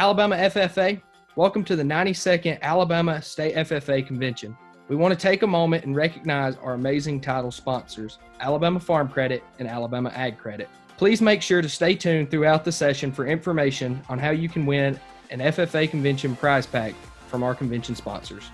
Alabama FFA, welcome to the 92nd Alabama State FFA Convention. We want to take a moment and recognize our amazing title sponsors, Alabama Farm Credit and Alabama Ag Credit. Please make sure to stay tuned throughout the session for information on how you can win an FFA Convention prize pack from our convention sponsors.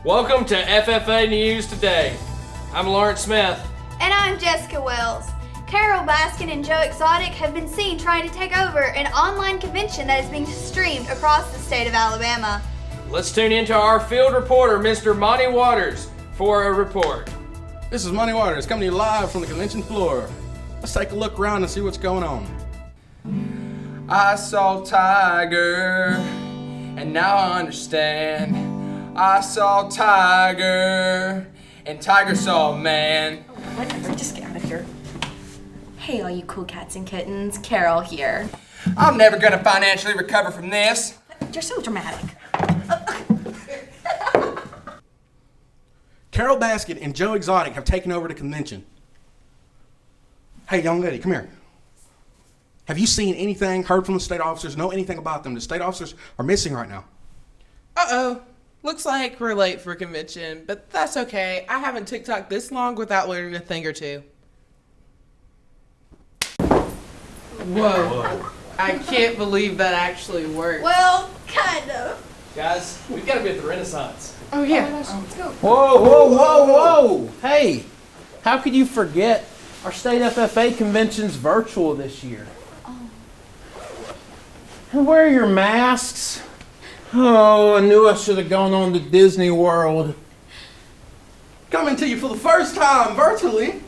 Welcome to FFA News Today. I'm Lawrence Smith. And I'm Jessica Wells. Carol Baskin and Joe Exotic have been seen trying to take over an online convention that is being streamed across the state of Alabama. Let's tune into our field reporter, Mr. Monty Waters, for a report. This is Monty Waters coming to you live from the convention floor. Let's take a look around and see what's going on. I saw Tiger, and now I understand. I saw Tiger, and Tiger saw a man. Whatever, just get out of here. Hey, all you cool cats and kittens, Carol here. I'm never gonna financially recover from this. You're so dramatic. Carol Baskin and Joe Exotic have taken over the convention. Hey, young lady, come here. Have you seen anything, heard from the state officers, know anything about them? The state officers are missing right now. Uh-oh. Looks like we're late for convention, but that's okay. I haven't TikToked this long without learning a thing or two. Whoa. I can't believe that actually worked. Well, kind of. Guys, we've got to be at the Renaissance. Oh, yeah. Let's go. Whoa! Hey, how could you forget our state FFA convention's virtual this year? And wear your masks. Oh, I knew I should have gone on to Disney World. Coming to you for the first time virtually.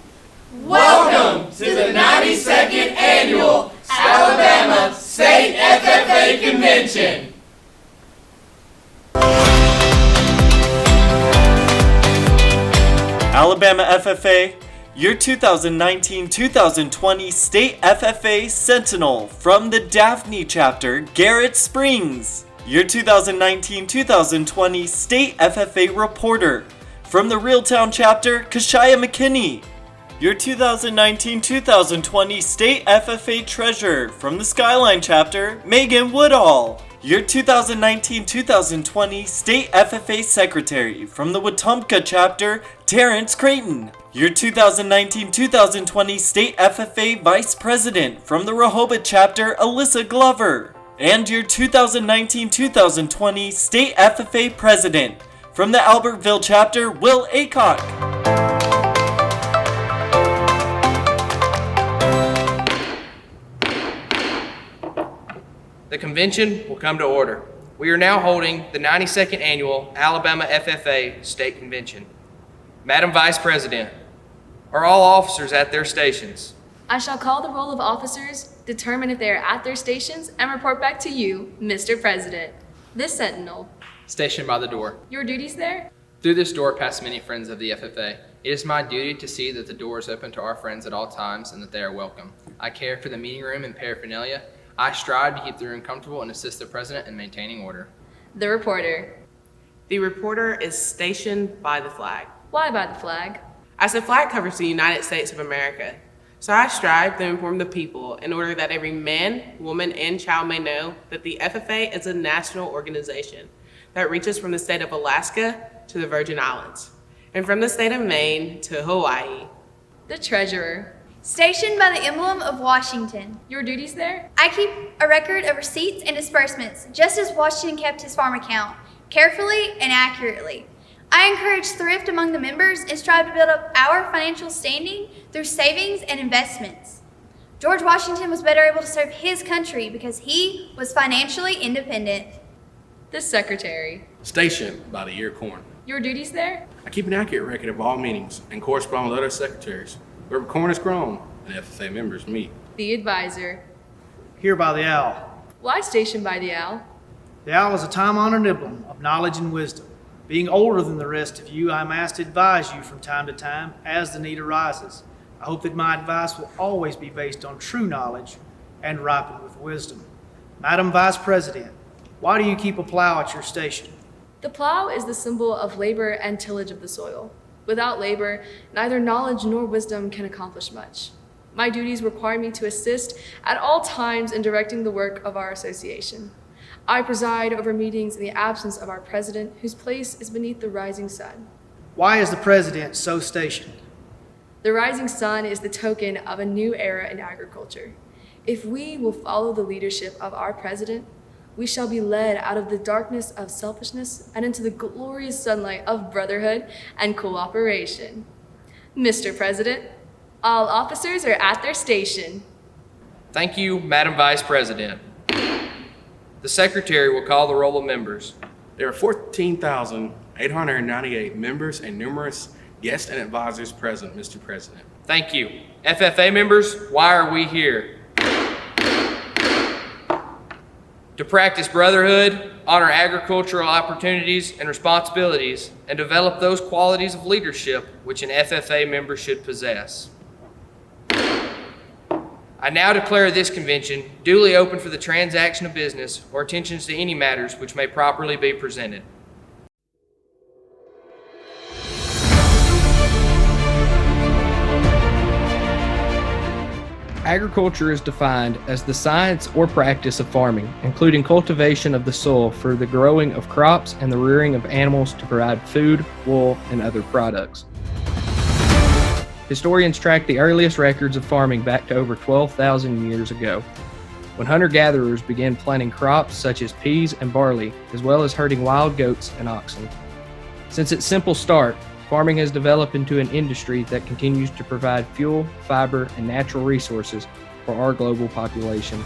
Welcome to the 92nd Annual Alabama State FFA Convention. Alabama FFA, your 2019-2020 State FFA Sentinel from the Daphne chapter, Garrett Springs. Your 2019-2020 State FFA Reporter from the Reeltown chapter, Kashaya McKinney. Your 2019-2020 State FFA Treasurer from the Skyline chapter, Megan Woodall. Your 2019-2020 State FFA Secretary from the Wetumpka chapter, Terrence Creighton. Your 2019-2020 State FFA Vice President from the Rehoboth chapter, Alyssa Glover. And your 2019-2020 State FFA President from the Albertville chapter, Will Aycock. The convention will come to order. We are now holding the 92nd Annual Alabama FFA State Convention. Madam Vice President, are all officers at their stations? I shall call the roll of officers, determine if they are at their stations, and report back to you, Mr. President. This Sentinel. Stationed by the door. Your duties there? Through this door pass many friends of the FFA. It is my duty to see that the door is open to our friends at all times and that they are welcome. I care for the meeting room and paraphernalia. I strive to keep the room comfortable and assist the President in maintaining order. The reporter. The reporter is stationed by the flag. Why by the flag? As the flag covers the United States of America, so I strive to inform the people in order that every man, woman, and child may know that the FFA is a national organization that reaches from the state of Alaska to the Virgin Islands, and from the state of Maine to Hawaii. The treasurer. Stationed by the emblem of Washington. Your duties there? I keep a record of receipts and disbursements, just as Washington kept his farm account, carefully and accurately. I encourage thrift among the members and strive to build up our financial standing through savings and investments. George Washington was better able to serve his country because he was financially independent. The Secretary. Stationed by the ear corn. Your duties there? I keep an accurate record of all meetings and correspond with other secretaries. Wherever corn is grown, the FFA members meet. The Advisor. Here by the owl. Why stationed by the owl? The owl is a time-honored emblem of knowledge and wisdom. Being older than the rest of you, I am asked to advise you from time to time as the need arises. I hope that my advice will always be based on true knowledge and ripened with wisdom. Madam Vice President, why do you keep a plow at your station? The plow is the symbol of labor and tillage of the soil. Without labor, neither knowledge nor wisdom can accomplish much. My duties require me to assist at all times in directing the work of our association. I preside over meetings in the absence of our president, whose place is beneath the rising sun. Why is the president so stationed? The rising sun is the token of a new era in agriculture. If we will follow the leadership of our president, we shall be led out of the darkness of selfishness and into the glorious sunlight of brotherhood and cooperation. Mr. President, all officers are at their station. Thank you, Madam Vice President. The Secretary will call the roll of members. There are 14,898 members and numerous guests and advisors present, Mr. President. Thank you. FFA members, why are we here? To practice brotherhood, honor agricultural opportunities and responsibilities, and develop those qualities of leadership which an FFA member should possess. I now declare this convention duly open for the transaction of business or attentions to any matters which may properly be presented. Agriculture is defined as the science or practice of farming, including cultivation of the soil for the growing of crops and the rearing of animals to provide food, wool, and other products. Historians track the earliest records of farming back to over 12,000 years ago, when hunter-gatherers began planting crops such as peas and barley, as well as herding wild goats and oxen. Since its simple start, farming has developed into an industry that continues to provide fuel, fiber, and natural resources for our global population.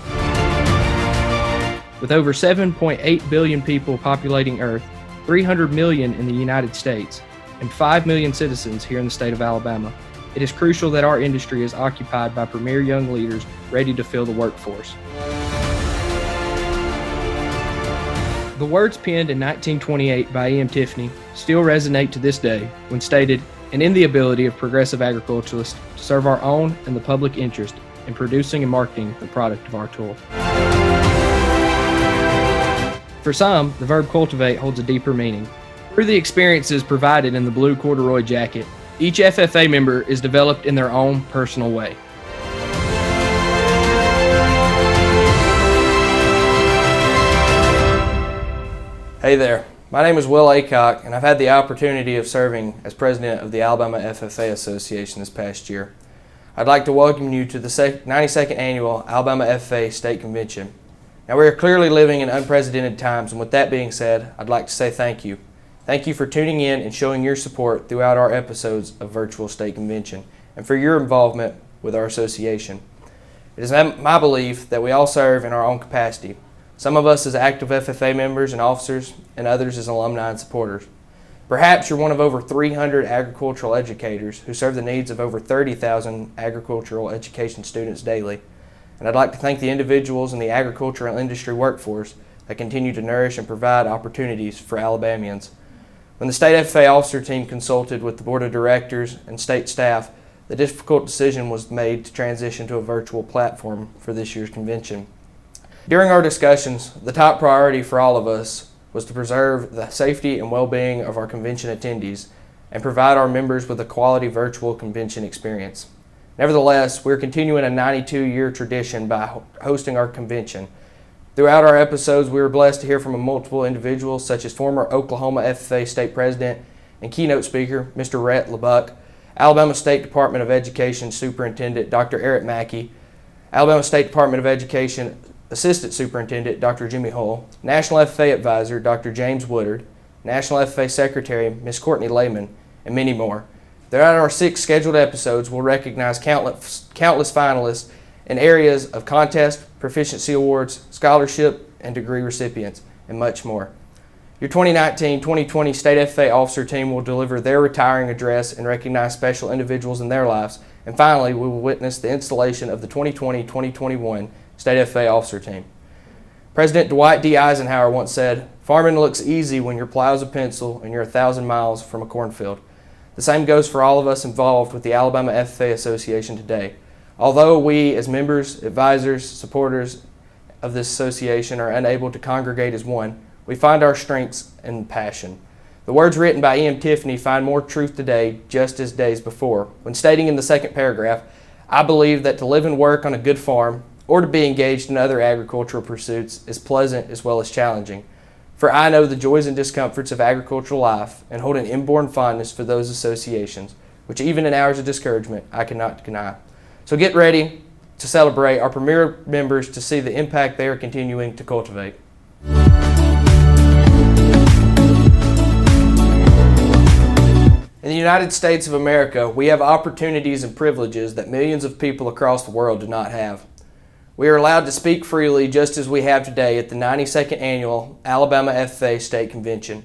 With over 7.8 billion people populating Earth, 300 million in the United States, and 5 million citizens here in the state of Alabama, it is crucial that our industry is occupied by premier young leaders ready to fill the workforce. The words penned in 1928 by E.M. Tiffany still resonate to this day when stated, "And in the ability of progressive agriculturalists to serve our own and the public interest in producing and marketing the product of our toil." For some, the verb cultivate holds a deeper meaning. Through the experiences provided in the blue corduroy jacket, each FFA member is developed in their own personal way. Hey there, my name is Will Aycock, and I've had the opportunity of serving as president of the Alabama FFA Association this past year. I'd like to welcome you to the 92nd Annual Alabama FFA State Convention. Now, we are clearly living in unprecedented times, and with that being said, I'd like to say thank you. Thank you for tuning in and showing your support throughout our episodes of Virtual State Convention and for your involvement with our association. It is my belief that we all serve in our own capacity, some of us as active FFA members and officers, and others as alumni and supporters. Perhaps you're one of over 300 agricultural educators who serve the needs of over 30,000 agricultural education students daily. And I'd like to thank the individuals in the agricultural industry workforce that continue to nourish and provide opportunities for Alabamians. When the state FFA officer team consulted with the board of directors and state staff, the difficult decision was made to transition to a virtual platform for this year's convention. During our discussions, the top priority for all of us was to preserve the safety and well-being of our convention attendees and provide our members with a quality virtual convention experience. Nevertheless, we're continuing a 92-year tradition by hosting our convention. Throughout our episodes, we were blessed to hear from multiple individuals, such as former Oklahoma FFA State President and keynote speaker, Mr. Rhett LeBuck, Alabama State Department of Education Superintendent, Dr. Eric Mackey, Alabama State Department of Education Assistant Superintendent, Dr. Jimmy Hull, National FFA Advisor, Dr. James Woodard, National FFA Secretary Ms. Courtney Lehman, and many more. Throughout our 6 scheduled episodes, we'll recognize countless finalists in areas of contest, proficiency awards, scholarship, and degree recipients, and much more. Your 2019-2020 State FFA officer team will deliver their retiring address and recognize special individuals in their lives. And finally, we will witness the installation of the 2020-2021 State FFA officer team. President Dwight D. Eisenhower once said, "Farming looks easy when your plow's a pencil and you're 1,000 miles from a cornfield." The same goes for all of us involved with the Alabama FFA Association today. Although we, as members, advisors, supporters of this association, are unable to congregate as one, we find our strengths and passion. The words written by E.M. Tiffany find more truth today just as days before, when stating in the second paragraph, "I believe that to live and work on a good farm or to be engaged in other agricultural pursuits is pleasant as well as challenging. For I know the joys and discomforts of agricultural life and hold an inborn fondness for those associations, which even in hours of discouragement I cannot deny." So get ready to celebrate our premier members to see the impact they are continuing to cultivate. In the United States of America, we have opportunities and privileges that millions of people across the world do not have. We are allowed to speak freely just as we have today at the 92nd Annual Alabama FFA State Convention.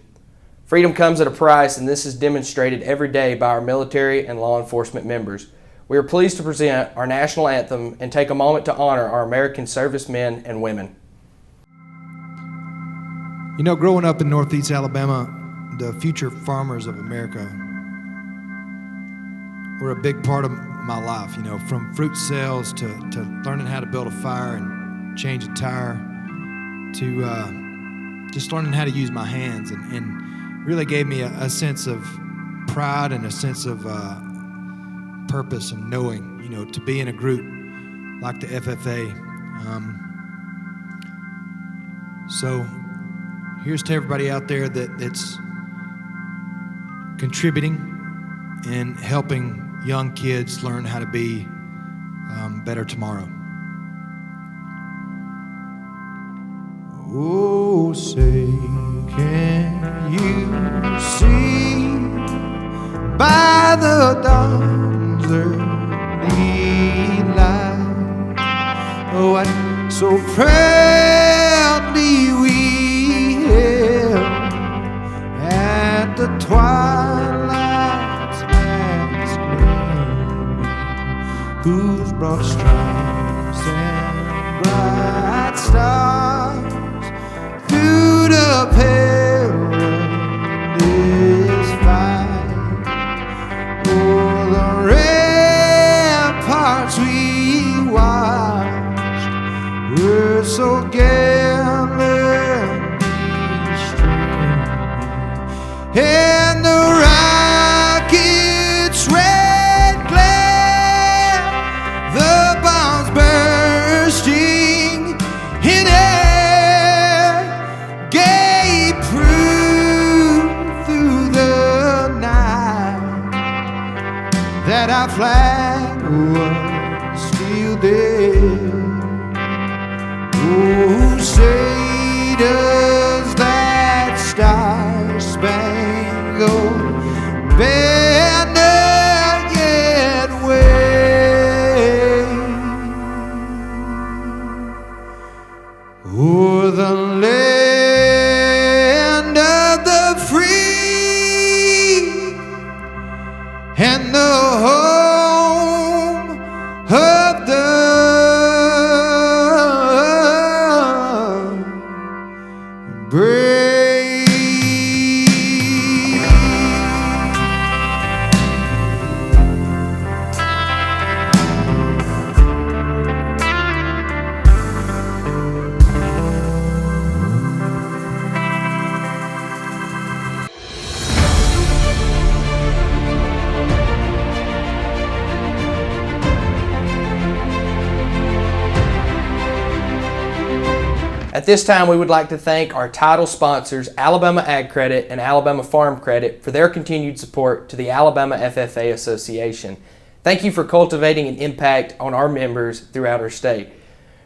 Freedom comes at a price, and this is demonstrated every day by our military and law enforcement members. We are pleased to present our national anthem and take a moment to honor our American servicemen and women. You know, growing up in Northeast Alabama, the future farmers of America were a big part of my life, you know, from fruit sales to learning how to build a fire and change a tire to just learning how to use my hands, and really gave me a sense of pride and a sense of purpose and knowing, you know, to be in a group like the FFA. So here's to everybody out there that's contributing and helping young kids learn how to be better tomorrow. Oh, say, can you see by the dawn's early light what so proudly we held at the twilight's last gleaming, whose broad stripes and bright stars through the perilous fight o'er the ramparts we watched were so gallantly streaming, and the rocket's red glare, the bombs bursting in air, gave proof through the night that our flag was still there. Oh, say does that star-spangled banner yet wave o'er the land of the free and the home of the brave. At this time, we would like to thank our title sponsors, Alabama Ag Credit and Alabama Farm Credit, for their continued support to the Alabama FFA Association. Thank you for cultivating an impact on our members throughout our state.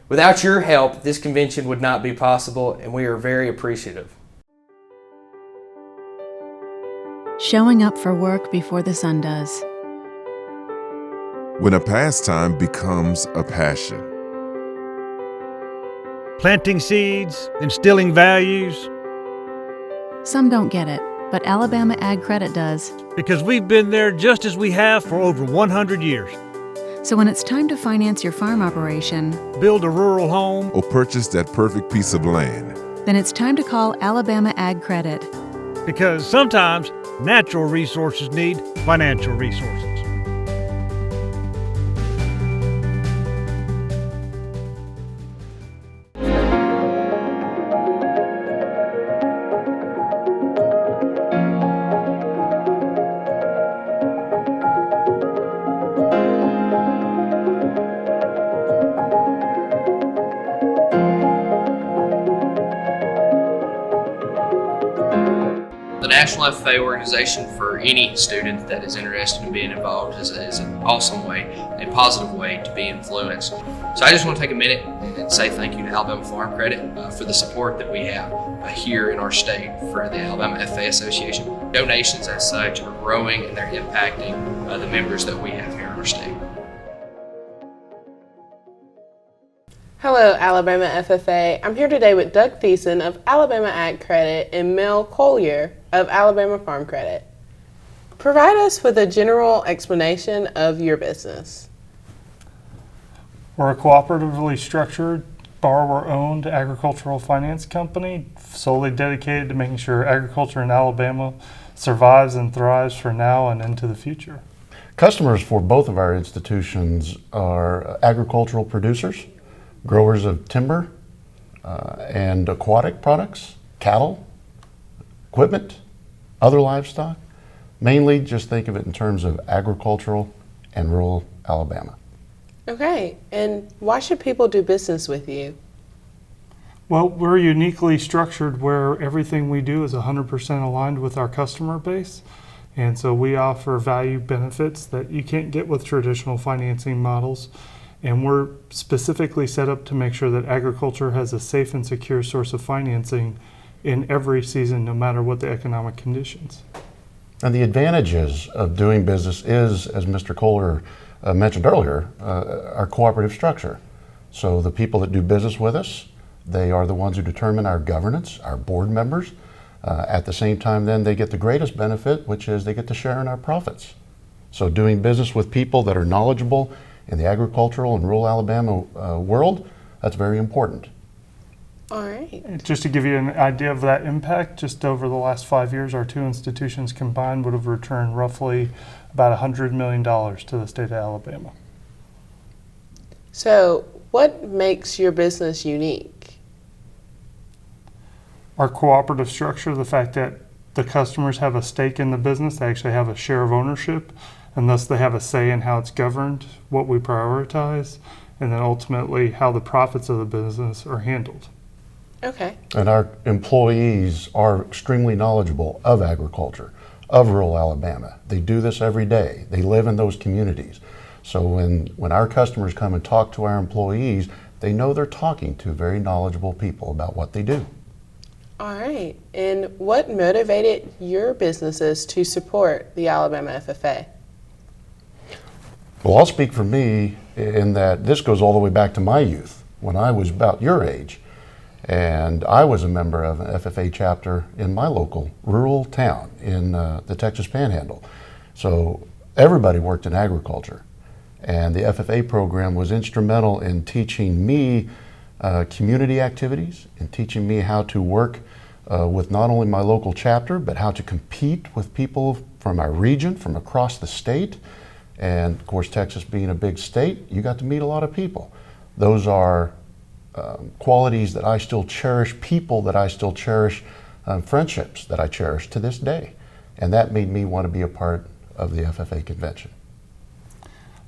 Without your help, this convention would not be possible, and we are very appreciative. showing up for work before the sun does. When a pastime becomes a passion. Planting seeds, instilling values. Some don't get it, but Alabama Ag Credit does. Because we've been there just as we have for over 100 years. So when it's time to finance your farm operation, build a rural home, or purchase that perfect piece of land, then it's time to call Alabama Ag Credit. Because sometimes natural resources need financial resources. The National FFA organization, for any student that is interested in being involved, is an awesome way, a positive way to be influenced. So I just want to take a minute and say thank you to Alabama Farm Credit for the support that we have here in our state for the Alabama FFA Association. Donations as such are growing and they're impacting the members that we have here in our state. Hello, Alabama FFA. I'm here today with Doug Thiessen of Alabama Ag Credit and Mel Collier of Alabama Farm Credit. Provide us with a general explanation of your business. We're a cooperatively structured, borrower-owned agricultural finance company solely dedicated to making sure agriculture in Alabama survives and thrives for now and into the future. Customers for both of our institutions are agricultural producers, growers of timber and aquatic products, cattle, equipment, other livestock. Mainly just think of it in terms of agricultural and rural Alabama. Okay, and why should people do business with you? Well, we're uniquely structured where everything we do is 100% aligned with our customer base. And so we offer value benefits that you can't get with traditional financing models. And we're specifically set up to make sure that agriculture has a safe and secure source of financing in every season, no matter what the economic conditions. And the advantages of doing business is, as Mr. Kohler mentioned earlier, our cooperative structure. So the people that do business with us, they are the ones who determine our governance, our board members. At the same time, then they get the greatest benefit, which is they get to share in our profits. So doing business with people that are knowledgeable in the agricultural and rural Alabama world, that's very important. All right. Just to give you an idea of that impact, just over the last 5 years, our two institutions combined would have returned roughly about $100 million to the state of Alabama. So what makes your business unique? Our cooperative structure, the fact that the customers have a stake in the business, they actually have a share of ownership, and thus they have a say in how it's governed, what we prioritize, and then ultimately how the profits of the business are handled. Okay. And our employees are extremely knowledgeable of agriculture, of rural Alabama. They do this every day. They live in those communities. So when our customers come and talk to our employees, they know they're talking to very knowledgeable people about what they do. All right. And what motivated your businesses to support the Alabama FFA? Well, I'll speak for me in that this goes all the way back to my youth, when I was about your age. And I was a member of an FFA chapter in my local rural town in the Texas Panhandle. So everybody worked in agriculture. And the FFA program was instrumental in teaching me community activities and teaching me how to work with not only my local chapter, but how to compete with people from our region, from across the state. And of course, Texas being a big state, you got to meet a lot of people. Those are qualities that I still cherish, people that I still cherish, friendships that I cherish to this day. And that made me want to be a part of the FFA convention.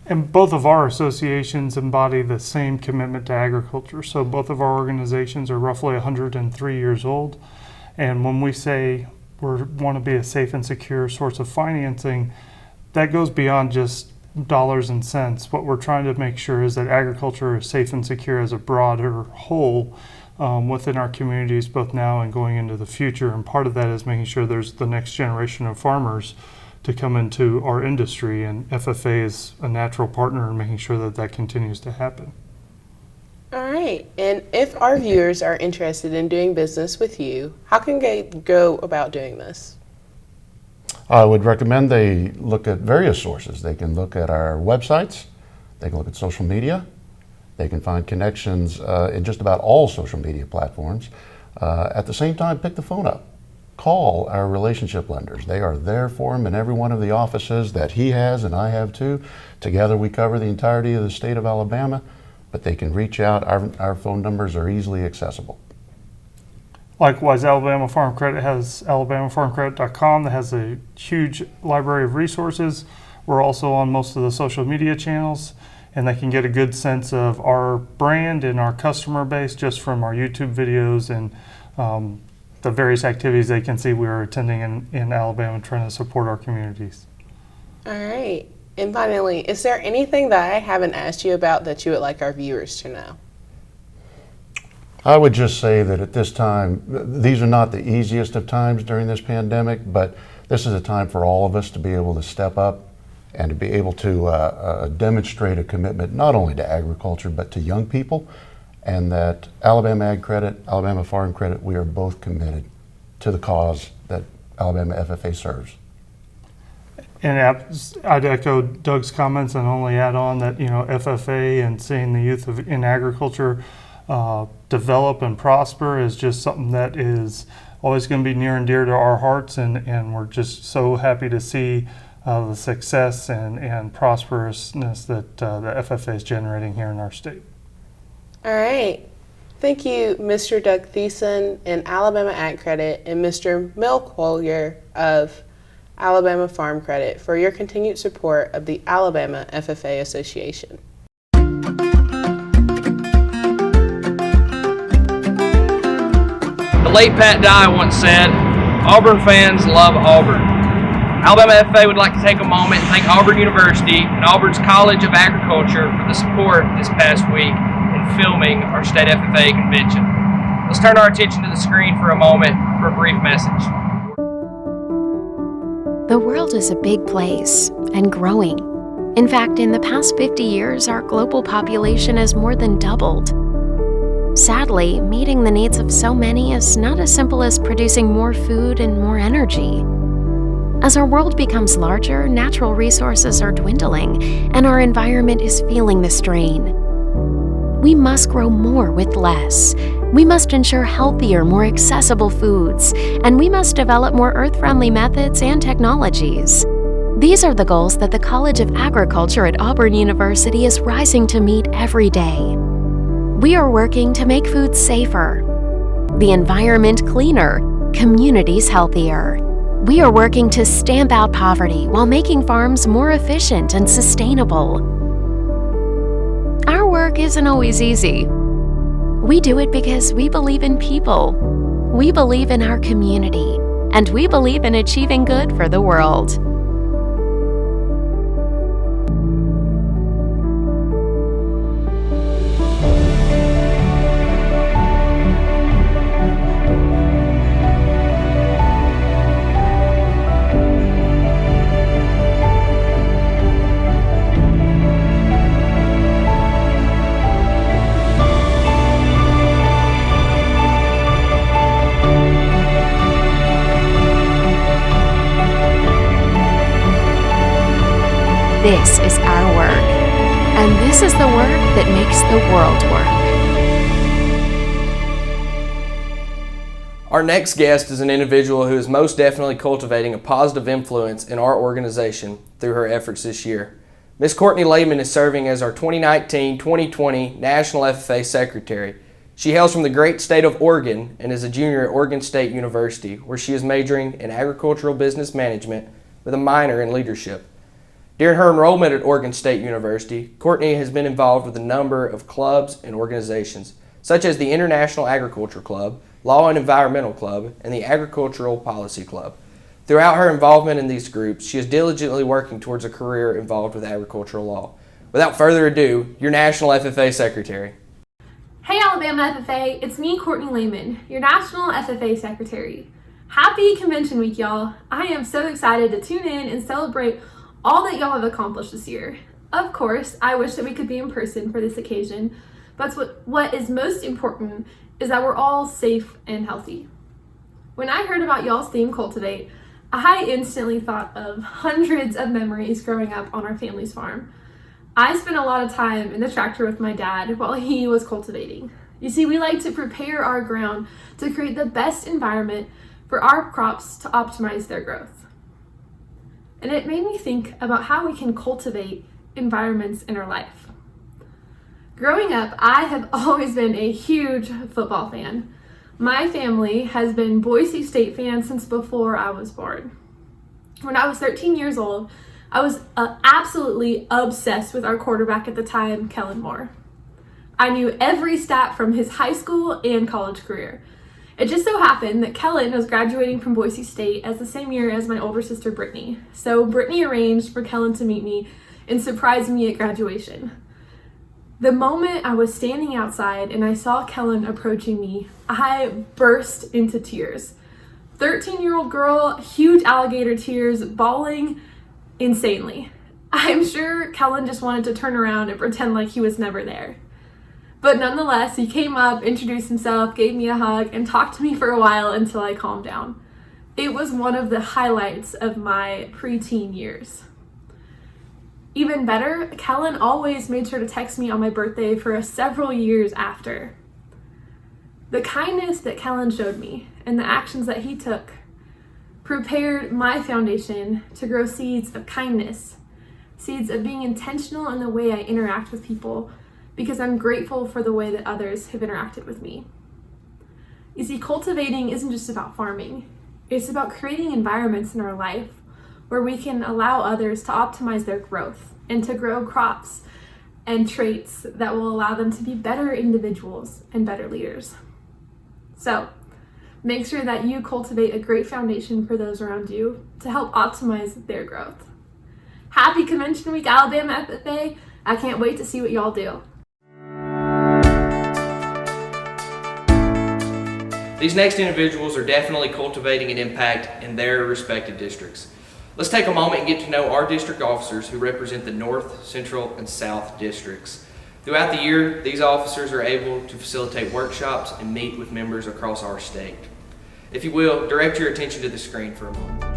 And both of our associations embody the same commitment to agriculture. So both of our organizations are roughly 103 years old. And when we say we want to be a safe and secure source of financing, that goes beyond just dollars and cents. What we're trying to make sure is that agriculture is safe and secure as a broader whole, within our communities, both now and going into the future. And part of that is making sure there's the next generation of farmers to come into our industry, and FFA is a natural partner in making sure that that continues to happen. All right, and if our viewers are interested in doing business with you, how can they go about doing this? I would recommend they look at various sources. They can look at our websites, they can look at social media, they can find connections in just about all social media platforms. At the same time, pick the phone up. Call our relationship lenders. They are there for him in every one of the offices that he has and I have too. Together we cover the entirety of the state of Alabama, but they can reach out. Our phone numbers are easily accessible. Likewise, Alabama Farm Credit has alabamafarmcredit.com that has a huge library of resources. We're also on most of the social media channels, and they can get a good sense of our brand and our customer base just from our YouTube videos and the various activities they can see we are attending in Alabama, trying to support our communities. All right. And finally, is there anything that I haven't asked you about that you would like our viewers to know? I would just say that at this time, these are not the easiest of times during this pandemic, but this is a time for all of us to be able to step up and to be able to demonstrate a commitment not only to agriculture but to young people, and that Alabama Ag Credit, Alabama Farm Credit, we are both committed to the cause that Alabama FFA serves. And I'd echo Doug's comments and only add on that, FFA and seeing the youth in agriculture develop and prosper is just something that is always going to be near and dear to our hearts, and we're just so happy to see the success and prosperousness that the FFA is generating here in our state. All right. Thank you, Mr. Doug Thiessen and Alabama Ag Credit, and Mr. Mel Collier of Alabama Farm Credit for your continued support of the Alabama FFA Association. The late Pat Dye once said, "Auburn fans love Auburn." Alabama FFA would like to take a moment and thank Auburn University and Auburn's College of Agriculture for the support this past week in filming our state FFA convention. Let's turn our attention to the screen for a moment for a brief message. The world is a big place and growing. In fact, in the past 50 years, our global population has more than doubled. Sadly, meeting the needs of so many is not as simple as producing more food and more energy. As our world becomes larger, natural resources are dwindling, and our environment is feeling the strain. We must grow more with less. We must ensure healthier, more accessible foods, and we must develop more earth-friendly methods and technologies. These are the goals that the College of Agriculture at Auburn University is rising to meet every day. We are working to make food safer, the environment cleaner, communities healthier. We are working to stamp out poverty while making farms more efficient and sustainable. Our work isn't always easy. We do it because we believe in people. We believe in our community, and we believe in achieving good for the world. This is our work, and this is the work that makes the world work. Our next guest is an individual who is most definitely cultivating a positive influence in our organization through her efforts this year. Ms. Courtney Lehman is serving as our 2019-2020 National FFA Secretary. She hails from the great state of Oregon and is a junior at Oregon State University, where she is majoring in agricultural business management with a minor in leadership. During her enrollment at Oregon State University, Courtney has been involved with a number of clubs and organizations, such as the International Agriculture Club, Law and Environmental Club, and the Agricultural Policy Club. Throughout her involvement in these groups, she is diligently working towards a career involved with agricultural law. Without further ado, your National FFA Secretary. Hey Alabama FFA, it's me, Courtney Lehman, your National FFA Secretary. Happy Convention Week, y'all. I am so excited to tune in and celebrate all that y'all have accomplished this year. Of course, I wish that we could be in person for this occasion, but what is most important is that we're all safe and healthy. When I heard about y'all's theme, Cultivate, I instantly thought of hundreds of memories growing up on our family's farm. I spent a lot of time in the tractor with my dad while he was cultivating. You see, we like to prepare our ground to create the best environment for our crops to optimize their growth. And it made me think about how we can cultivate environments in our life. Growing up, I have always been a huge football fan. My family has been Boise State fans since before I was born. When I was 13 years old, I was absolutely obsessed with our quarterback at the time, Kellen Moore. I knew every stat from his high school and college career. It just so happened that Kellen was graduating from Boise State as the same year as my older sister, Brittany. So Brittany arranged for Kellen to meet me and surprise me at graduation. The moment I was standing outside and I saw Kellen approaching me, I burst into tears. 13-year-old girl, huge alligator tears, bawling insanely. I'm sure Kellen just wanted to turn around and pretend like he was never there. But nonetheless, he came up, introduced himself, gave me a hug, and talked to me for a while until I calmed down. It was one of the highlights of my preteen years. Even better, Kellen always made sure to text me on my birthday for several years after. The kindness that Kellen showed me and the actions that he took prepared my foundation to grow seeds of kindness, seeds of being intentional in the way I interact with people, because I'm grateful for the way that others have interacted with me. You see, cultivating isn't just about farming. It's about creating environments in our life where we can allow others to optimize their growth and to grow crops and traits that will allow them to be better individuals and better leaders. So, make sure that you cultivate a great foundation for those around you to help optimize their growth. Happy Convention Week, Alabama FFA. I can't wait to see what y'all do. These next individuals are definitely cultivating an impact in their respective districts. Let's take a moment and get to know our district officers who represent the North, Central, and South districts. Throughout the year, these officers are able to facilitate workshops and meet with members across our state. If you will, direct your attention to the screen for a moment.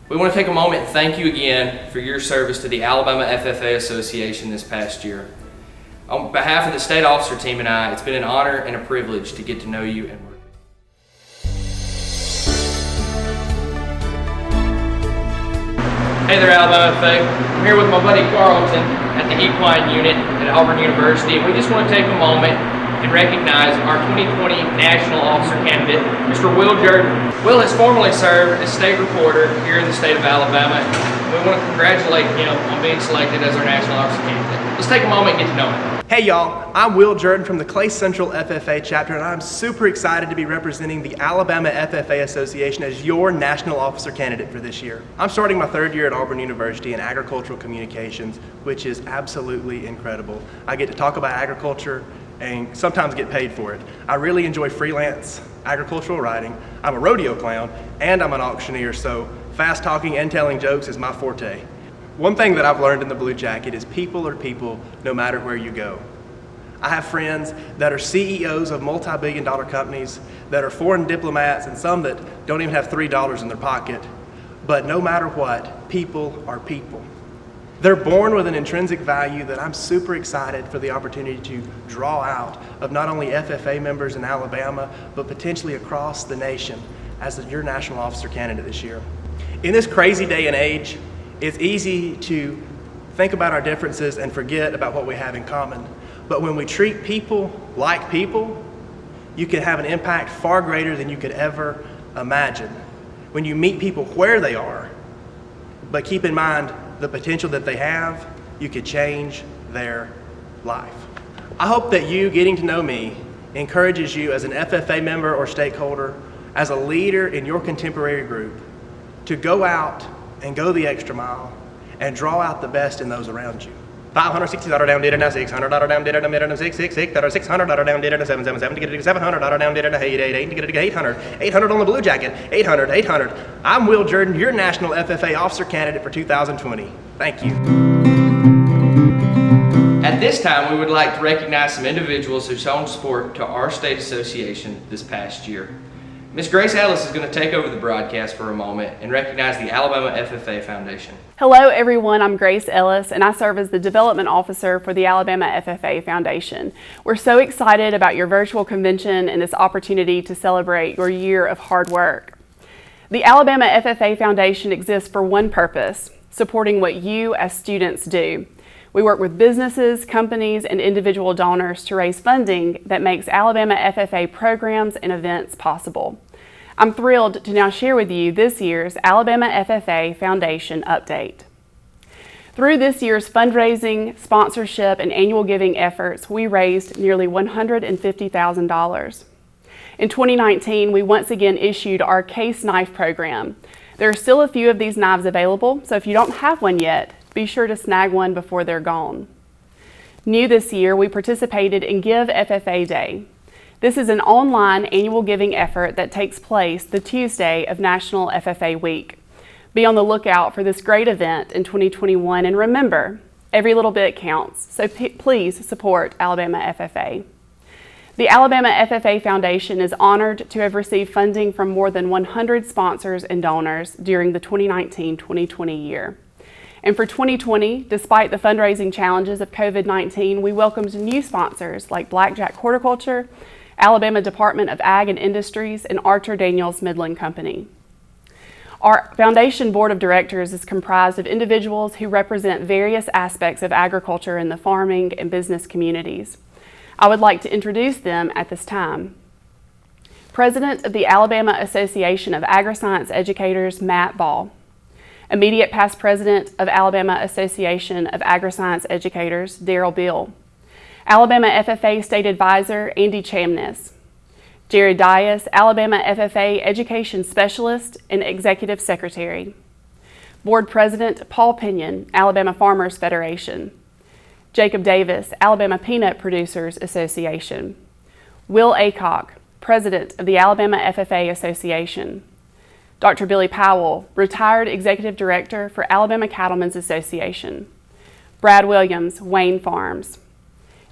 We want to take a moment and thank you again for your service to the Alabama FFA Association this past year. On behalf of the state officer team and I, it's been an honor and a privilege to get to know you and work with you. Hey there, Alabama FFA. I'm here with my buddy Carlton at the Equine Unit at Auburn University, and we just want to take a moment and recognize our 2020 National Officer Candidate, Mr. Will Jordan. Will has formerly served as state reporter here in the state of Alabama. We want to congratulate him on being selected as our National Officer Candidate. Let's take a moment and get to know him. Hey y'all, I'm Will Jordan from the Clay Central FFA chapter, and I'm super excited to be representing the Alabama FFA Association as your National Officer Candidate for this year. I'm starting my third year at Auburn University in agricultural communications, which is absolutely incredible. I get to talk about agriculture and sometimes get paid for it. I really enjoy freelance agricultural writing. I'm a rodeo clown and I'm an auctioneer, so fast talking and telling jokes is my forte. One thing that I've learned in the Blue Jacket is people are people no matter where you go. I have friends that are CEOs of multi-billion-dollar companies, that are foreign diplomats, and some that don't even have $3 in their pocket. But no matter what, people are people. They're born with an intrinsic value that I'm super excited for the opportunity to draw out of not only FFA members in Alabama, but potentially across the nation as your National Officer Candidate this year. In this crazy day and age, it's easy to think about our differences and forget about what we have in common. But when we treat people like people, you can have an impact far greater than you could ever imagine. When you meet people where they are, but keep in mind the potential that they have, you could change their life. I hope that you getting to know me encourages you as an FFA member or stakeholder, as a leader in your contemporary group, to go out and go the extra mile and draw out the best in those around you. $560 down data now $600 down data now $666 $600 down data now 777 to get it to $700 down data now 888 to get it to 800 800 on the blue jacket 800 800. I'm Will Jordan, your National FFA Officer Candidate for 2020. Thank you. At this time, we would like to recognize some individuals who've shown support to our state association this past year. Ms. Grace Ellis is going to take over the broadcast for a moment and recognize the Alabama FFA Foundation. Hello everyone, I'm Grace Ellis and I serve as the Development Officer for the Alabama FFA Foundation. We're so excited about your virtual convention and this opportunity to celebrate your year of hard work. The Alabama FFA Foundation exists for one purpose: supporting what you as students do. We work with businesses, companies, and individual donors to raise funding that makes Alabama FFA programs and events possible. I'm thrilled to now share with you this year's Alabama FFA Foundation update. Through this year's fundraising, sponsorship, and annual giving efforts, we raised nearly $150,000. In 2019, we once again issued our Case Knife program. There are still a few of these knives available, so if you don't have one yet, be sure to snag one before they're gone. New this year, we participated in Give FFA Day. This is an online annual giving effort that takes place the Tuesday of National FFA Week. Be on the lookout for this great event in 2021, and remember, every little bit counts, so please support Alabama FFA. The Alabama FFA Foundation is honored to have received funding from more than 100 sponsors and donors during the 2019-2020 year. And for 2020, despite the fundraising challenges of COVID-19, we welcomed new sponsors like Blackjack Horticulture, Alabama Department of Ag and Industries, and Archer Daniels Midland Company. Our Foundation Board of Directors is comprised of individuals who represent various aspects of agriculture in the farming and business communities. I would like to introduce them at this time. President of the Alabama Association of Agri-Science Educators, Matt Ball. Immediate past president of Alabama Association of Agri-Science Educators, Darrell Beal. Alabama FFA State Advisor, Andy Chamness. Jared Dias, Alabama FFA Education Specialist and Executive Secretary. Board President, Paul Pinion, Alabama Farmers Federation. Jacob Davis, Alabama Peanut Producers Association. Will Aycock, President of the Alabama FFA Association. Dr. Billy Powell, Retired Executive Director for Alabama Cattlemen's Association. Brad Williams, Wayne Farms.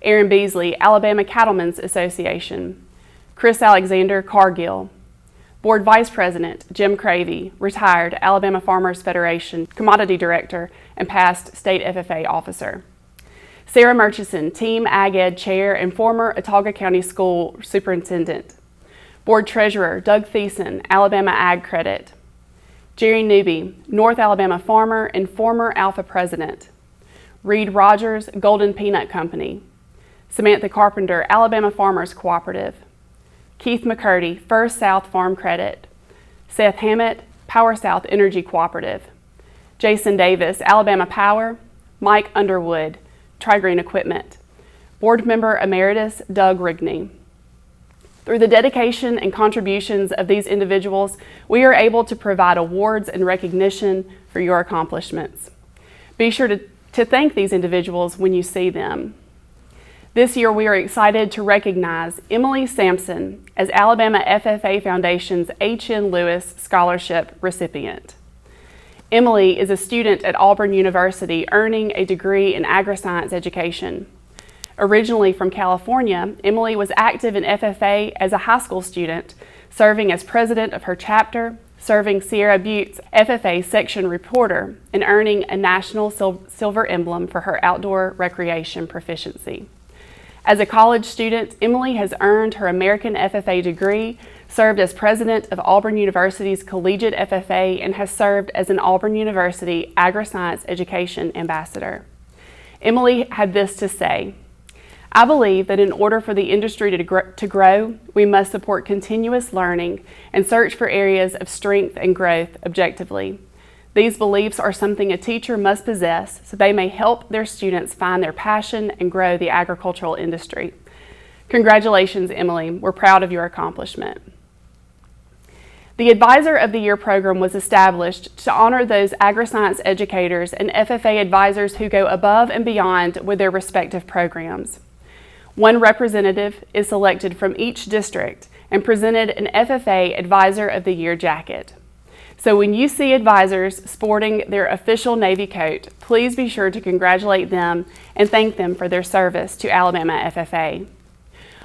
Aaron Beasley, Alabama Cattlemen's Association. Chris Alexander, Cargill. Board Vice President, Jim Cravey, Retired Alabama Farmers Federation Commodity Director and past State FFA Officer. Sarah Murchison, Team Ag Ed Chair and former Autauga County School Superintendent. Board Treasurer, Doug Thiessen, Alabama Ag Credit. Jerry Newby, North Alabama farmer and former Alpha President. Reed Rogers, Golden Peanut Company. Samantha Carpenter, Alabama Farmers Cooperative. Keith McCurdy, First South Farm Credit. Seth Hammett, Power South Energy Cooperative. Jason Davis, Alabama Power. Mike Underwood, Tri-Green Equipment. Board Member Emeritus, Doug Rigney. Through the dedication and contributions of these individuals, we are able to provide awards and recognition for your accomplishments. Be sure to thank these individuals when you see them. This year, we are excited to recognize Emily Sampson as Alabama FFA Foundation's H.N. Lewis Scholarship recipient. Emily is a student at Auburn University earning a degree in agri-science education. Originally from California, Emily was active in FFA as a high school student, serving as president of her chapter, serving Sierra Butte's FFA section reporter, and earning a national silver emblem for her outdoor recreation proficiency. As a college student, Emily has earned her American FFA degree, served as president of Auburn University's Collegiate FFA, and has served as an Auburn University Agri-Science Education Ambassador. Emily had this to say: I believe that in order for the industry to grow, we must support continuous learning and search for areas of strength and growth objectively. These beliefs are something a teacher must possess so they may help their students find their passion and grow the agricultural industry. Congratulations, Emily. We're proud of your accomplishment. The Advisor of the Year program was established to honor those agri-science educators and FFA advisors who go above and beyond with their respective programs. One representative is selected from each district and presented an FFA Advisor of the Year jacket. So when you see advisors sporting their official Navy coat, please be sure to congratulate them and thank them for their service to Alabama FFA.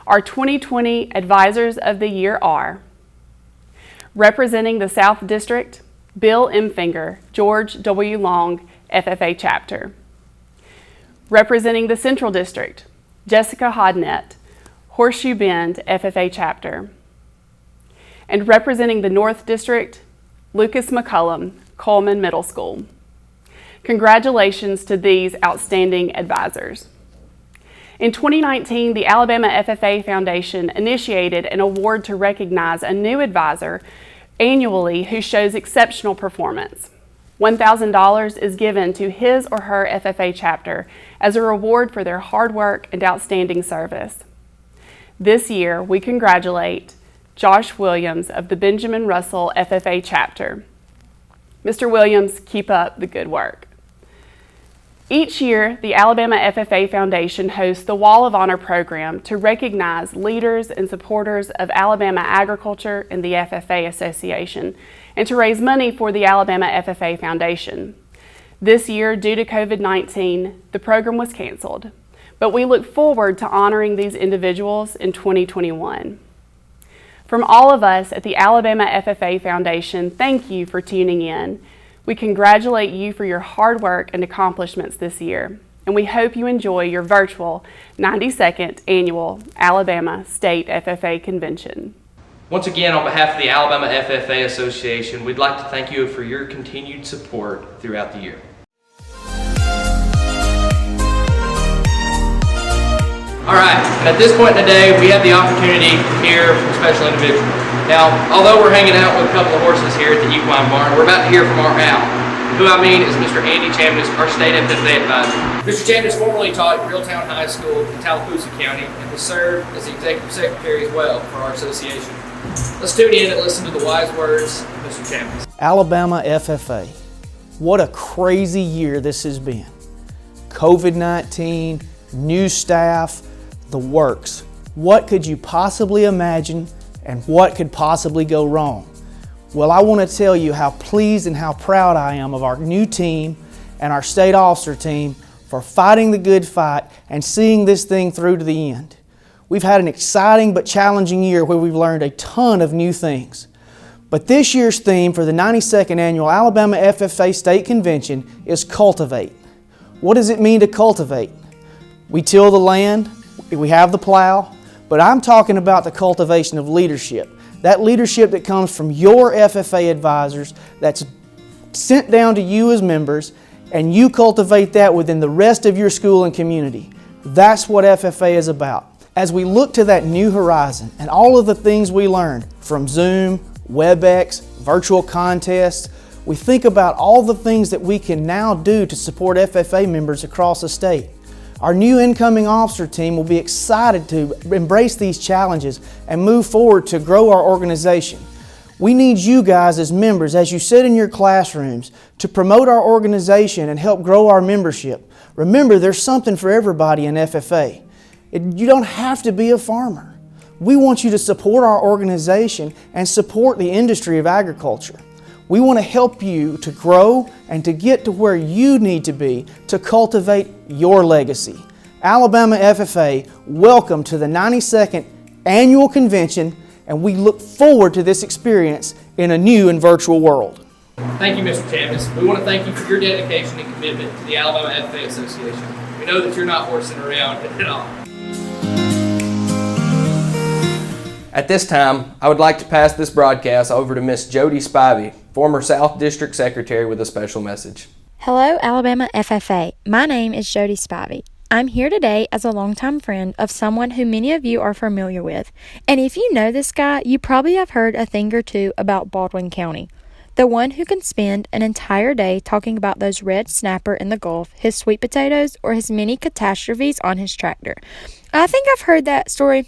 Our 2020 Advisors of the Year are: representing the South District, Bill Emfinger, George W. Long, FFA Chapter. Representing the Central District, Jessica Hodnett, Horseshoe Bend, FFA Chapter. And representing the North District, Lucas McCullum, Coleman Middle School. Congratulations to these outstanding advisors. In 2019, the Alabama FFA Foundation initiated an award to recognize a new advisor annually who shows exceptional performance. $1,000 is given to his or her FFA chapter as a reward for their hard work and outstanding service. This year, we congratulate Josh Williams of the Benjamin Russell FFA chapter. Mr. Williams, keep up the good work. Each year, the Alabama FFA Foundation hosts the Wall of Honor program to recognize leaders and supporters of Alabama agriculture and the FFA Association, and to raise money for the Alabama FFA Foundation. This year, due to COVID-19, the program was canceled, but we look forward to honoring these individuals in 2021. From all of us at the Alabama FFA Foundation, thank you for tuning in. We congratulate you for your hard work and accomplishments this year, and we hope you enjoy your virtual 92nd Annual Alabama State FFA Convention. Once again, on behalf of the Alabama FFA Association, we'd like to thank you for your continued support throughout the year. All right, and at this point in the day, we have the opportunity to hear from a special individual. Now, although we're hanging out with a couple of horses here at the equine barn, we're about to hear from our owl. Who I mean is Mr. Andy Chambliss, our state FFA advisor. Mr. Chambliss formerly taught at Reeltown High School in Tallapoosa County and has served as the executive secretary as well for our association. Let's tune in and listen to the wise words of Mr. Chambliss. Alabama FFA. What a crazy year this has been. COVID-19, new staff, the works. What could you possibly imagine and what could possibly go wrong? Well, I want to tell you how pleased and how proud I am of our new team and our state officer team for fighting the good fight and seeing this thing through to the end. We've had an exciting but challenging year where we've learned a ton of new things. But this year's theme for the 92nd Annual Alabama FFA State Convention is cultivate. What does it mean to cultivate? We till the land, we have the plow, but I'm talking about the cultivation of leadership. That leadership that comes from your FFA advisors, that's sent down to you as members, and you cultivate that within the rest of your school and community. That's what FFA is about. As we look to that new horizon and all of the things we learned from Zoom, WebEx, virtual contests, we think about all the things that we can now do to support FFA members across the state. Our new incoming officer team will be excited to embrace these challenges and move forward to grow our organization. We need you guys as members, as you sit in your classrooms, to promote our organization and help grow our membership. Remember, there's something for everybody in FFA. You don't have to be a farmer. We want you to support our organization and support the industry of agriculture. We want to help you to grow and to get to where you need to be to cultivate your legacy. Alabama FFA, welcome to the 92nd Annual Convention, and we look forward to this experience in a new and virtual world. Thank you, Mr. Chambliss. We want to thank you for your dedication and commitment to the Alabama FFA Association. We know that you're not horsing around at all. At this time, I would like to pass this broadcast over to Miss Jody Spivey, former South District Secretary, with a special message. Hello, Alabama FFA. My name is Jody Spivey. I'm here today as a longtime friend of someone who many of you are familiar with. And if you know this guy, you probably have heard a thing or two about Baldwin County. The one who can spend an entire day talking about those red snapper in the Gulf, his sweet potatoes, or his many catastrophes on his tractor. I think I've heard that story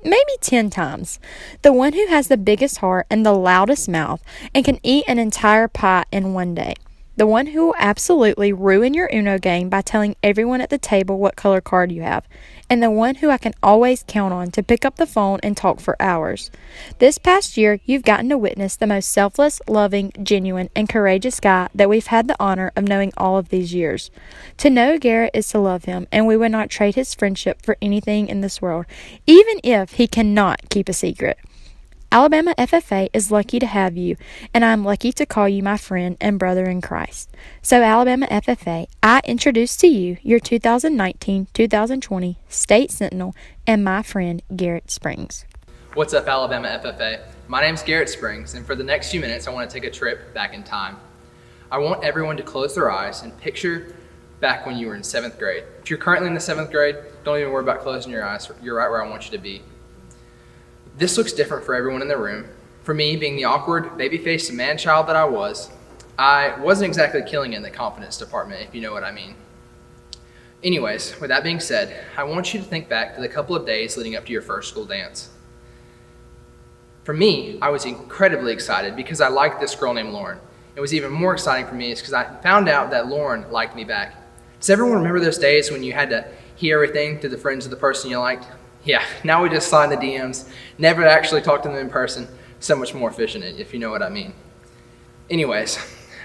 maybe 10 times. The one who has the biggest heart and the loudest mouth and can eat an entire pie in one day. The one who will absolutely ruin your Uno game by telling everyone at the table what color card you have. And the one who I can always count on to pick up the phone and talk for hours. This past year, you've gotten to witness the most selfless, loving, genuine, and courageous guy that we've had the honor of knowing all of these years. To know Garrett is to love him, and we would not trade his friendship for anything in this world, even if he cannot keep a secret. Alabama FFA is lucky to have you, and I'm lucky to call you my friend and brother in Christ. So Alabama FFA, I introduce to you your 2019-2020 State Sentinel and my friend Garrett Springs. What's up, Alabama FFA? My name's Garrett Springs, and for the next few minutes, I want to take a trip back in time. I want everyone to close their eyes and picture back when you were in 7th grade. If you're currently in the 7th grade, don't even worry about closing your eyes. You're right where I want you to be. This looks different for everyone in the room. For me, being the awkward, baby-faced man-child that I wasn't exactly killing it in the confidence department, if you know what I mean. Anyways, with that being said, I want you to think back to the couple of days leading up to your first school dance. For me, I was incredibly excited because I liked this girl named Lauren. It was even more exciting for me because I found out that Lauren liked me back. Does everyone remember those days when you had to hear everything to the friends of the person you liked? Yeah, now we just slide in the DMs, never actually talk to them in person. So much more efficient, if you know what I mean. Anyways,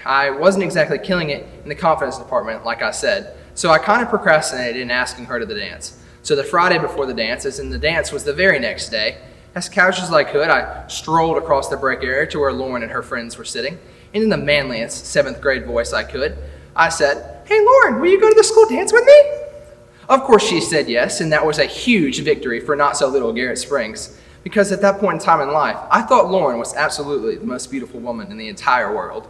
I wasn't exactly killing it in the confidence department, like I said, so I kind of procrastinated in asking her to the dance. So the Friday before the dance, as in the dance was the very next day, as casual as I could, I strolled across the break area to where Lauren and her friends were sitting, and in the manliest 7th grade voice I could, I said, "Hey Lauren, will you go to the school dance with me?" Of course she said yes, and that was a huge victory for not-so-little Garrett Springs, because at that point in time in life, I thought Lauren was absolutely the most beautiful woman in the entire world.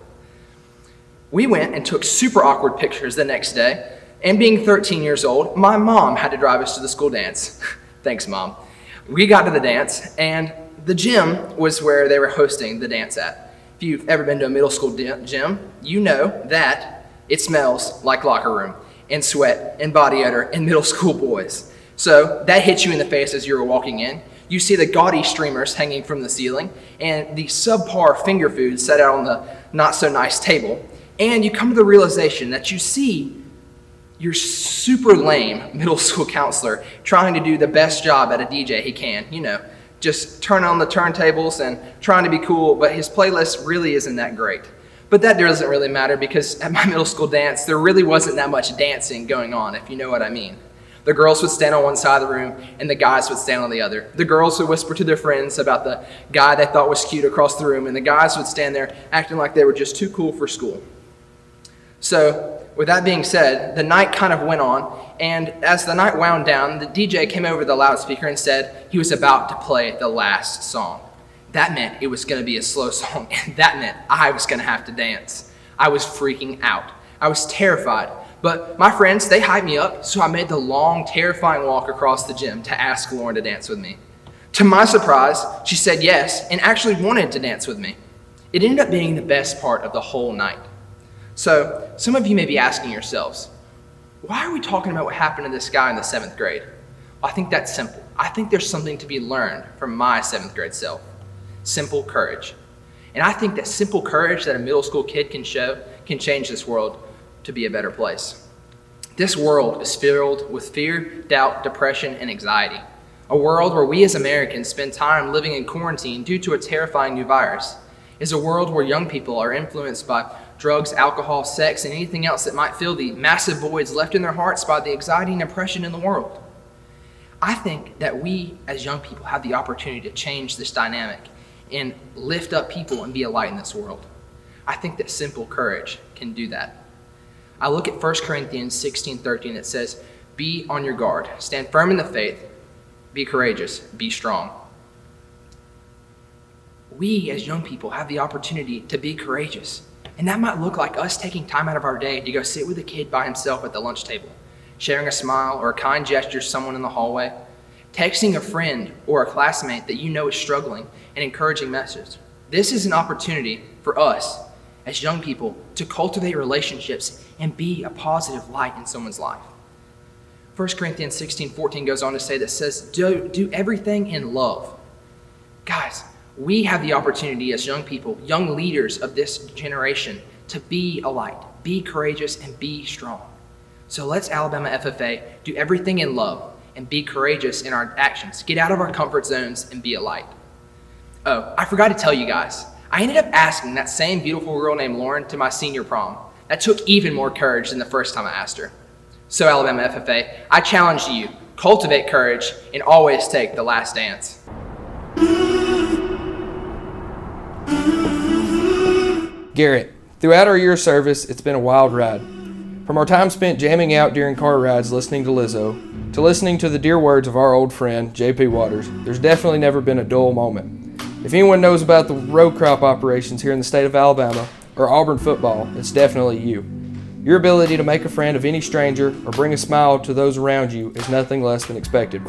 We went and took super awkward pictures the next day, and being 13 years old, my mom had to drive us to the school dance. Thanks, Mom. We got to the dance, and the gym was where they were hosting the dance at. If you've ever been to a middle school gym, you know that it smells like locker room, and sweat, and body odor, and middle school boys. So that hits you in the face as you were walking in. You see the gaudy streamers hanging from the ceiling, and the subpar finger food set out on the not-so-nice table, and you come to the realization that you see your super lame middle school counselor trying to do the best job at a DJ he can, just turning on the turntables and trying to be cool, but his playlist really isn't that great. But that doesn't really matter because at my middle school dance, there really wasn't that much dancing going on, if you know what I mean. The girls would stand on one side of the room and the guys would stand on the other. The girls would whisper to their friends about the guy they thought was cute across the room, and the guys would stand there acting like they were just too cool for school. So, with that being said, the night kind of went on, and as the night wound down, the DJ came over the loudspeaker and said he was about to play the last song. That meant it was going to be a slow song, and that meant I was going to have to dance. I was freaking out. I was terrified, but my friends, they hyped me up, so I made the long, terrifying walk across the gym to ask Lauren to dance with me. To my surprise, she said yes and actually wanted to dance with me. It ended up being the best part of the whole night. So, some of you may be asking yourselves, why are we talking about what happened to this guy in the 7th grade? Well, I think that's simple. I think there's something to be learned from my 7th grade self. Simple courage. And I think that simple courage that a middle school kid can show can change this world to be a better place. This world is filled with fear, doubt, depression, and anxiety. A world where we as Americans spend time living in quarantine due to a terrifying new virus. Is a world where young people are influenced by drugs, alcohol, sex, and anything else that might fill the massive voids left in their hearts by the anxiety and oppression in the world. I think that we as young people have the opportunity to change this dynamic and lift up people and be a light in this world. I think that simple courage can do that. I look at 1 Corinthians 16:13. It says, "Be on your guard, stand firm in the faith, be courageous, be strong." We as young people have the opportunity to be courageous. And that might look like us taking time out of our day to go sit with a kid by himself at the lunch table. sharing a smile or a kind gesture to someone in the hallway, texting a friend or a classmate that you know is struggling, an encouraging message. This is an opportunity for us as young people to cultivate relationships and be a positive light in someone's life. 1 Corinthians 16:14 goes on to say that says, do everything in love. Guys, we have the opportunity as young people, young leaders of this generation, to be a light, be courageous, and be strong. So let's Alabama FFA do everything in love and be courageous in our actions. Get out of our comfort zones and be a light. Oh, I forgot to tell you guys, I ended up asking that same beautiful girl named Lauren to my senior prom. That took even more courage than the first time I asked her. So Alabama FFA, I challenge you, cultivate courage and always take the last dance. Garrett, throughout our year of service, it's been a wild ride. From our time spent jamming out during car rides listening to Lizzo, to listening to the dear words of our old friend, J.P. Waters, there's definitely never been a dull moment. If anyone knows about the row crop operations here in the state of Alabama, or Auburn football, it's definitely you. Your ability to make a friend of any stranger or bring a smile to those around you is nothing less than expected.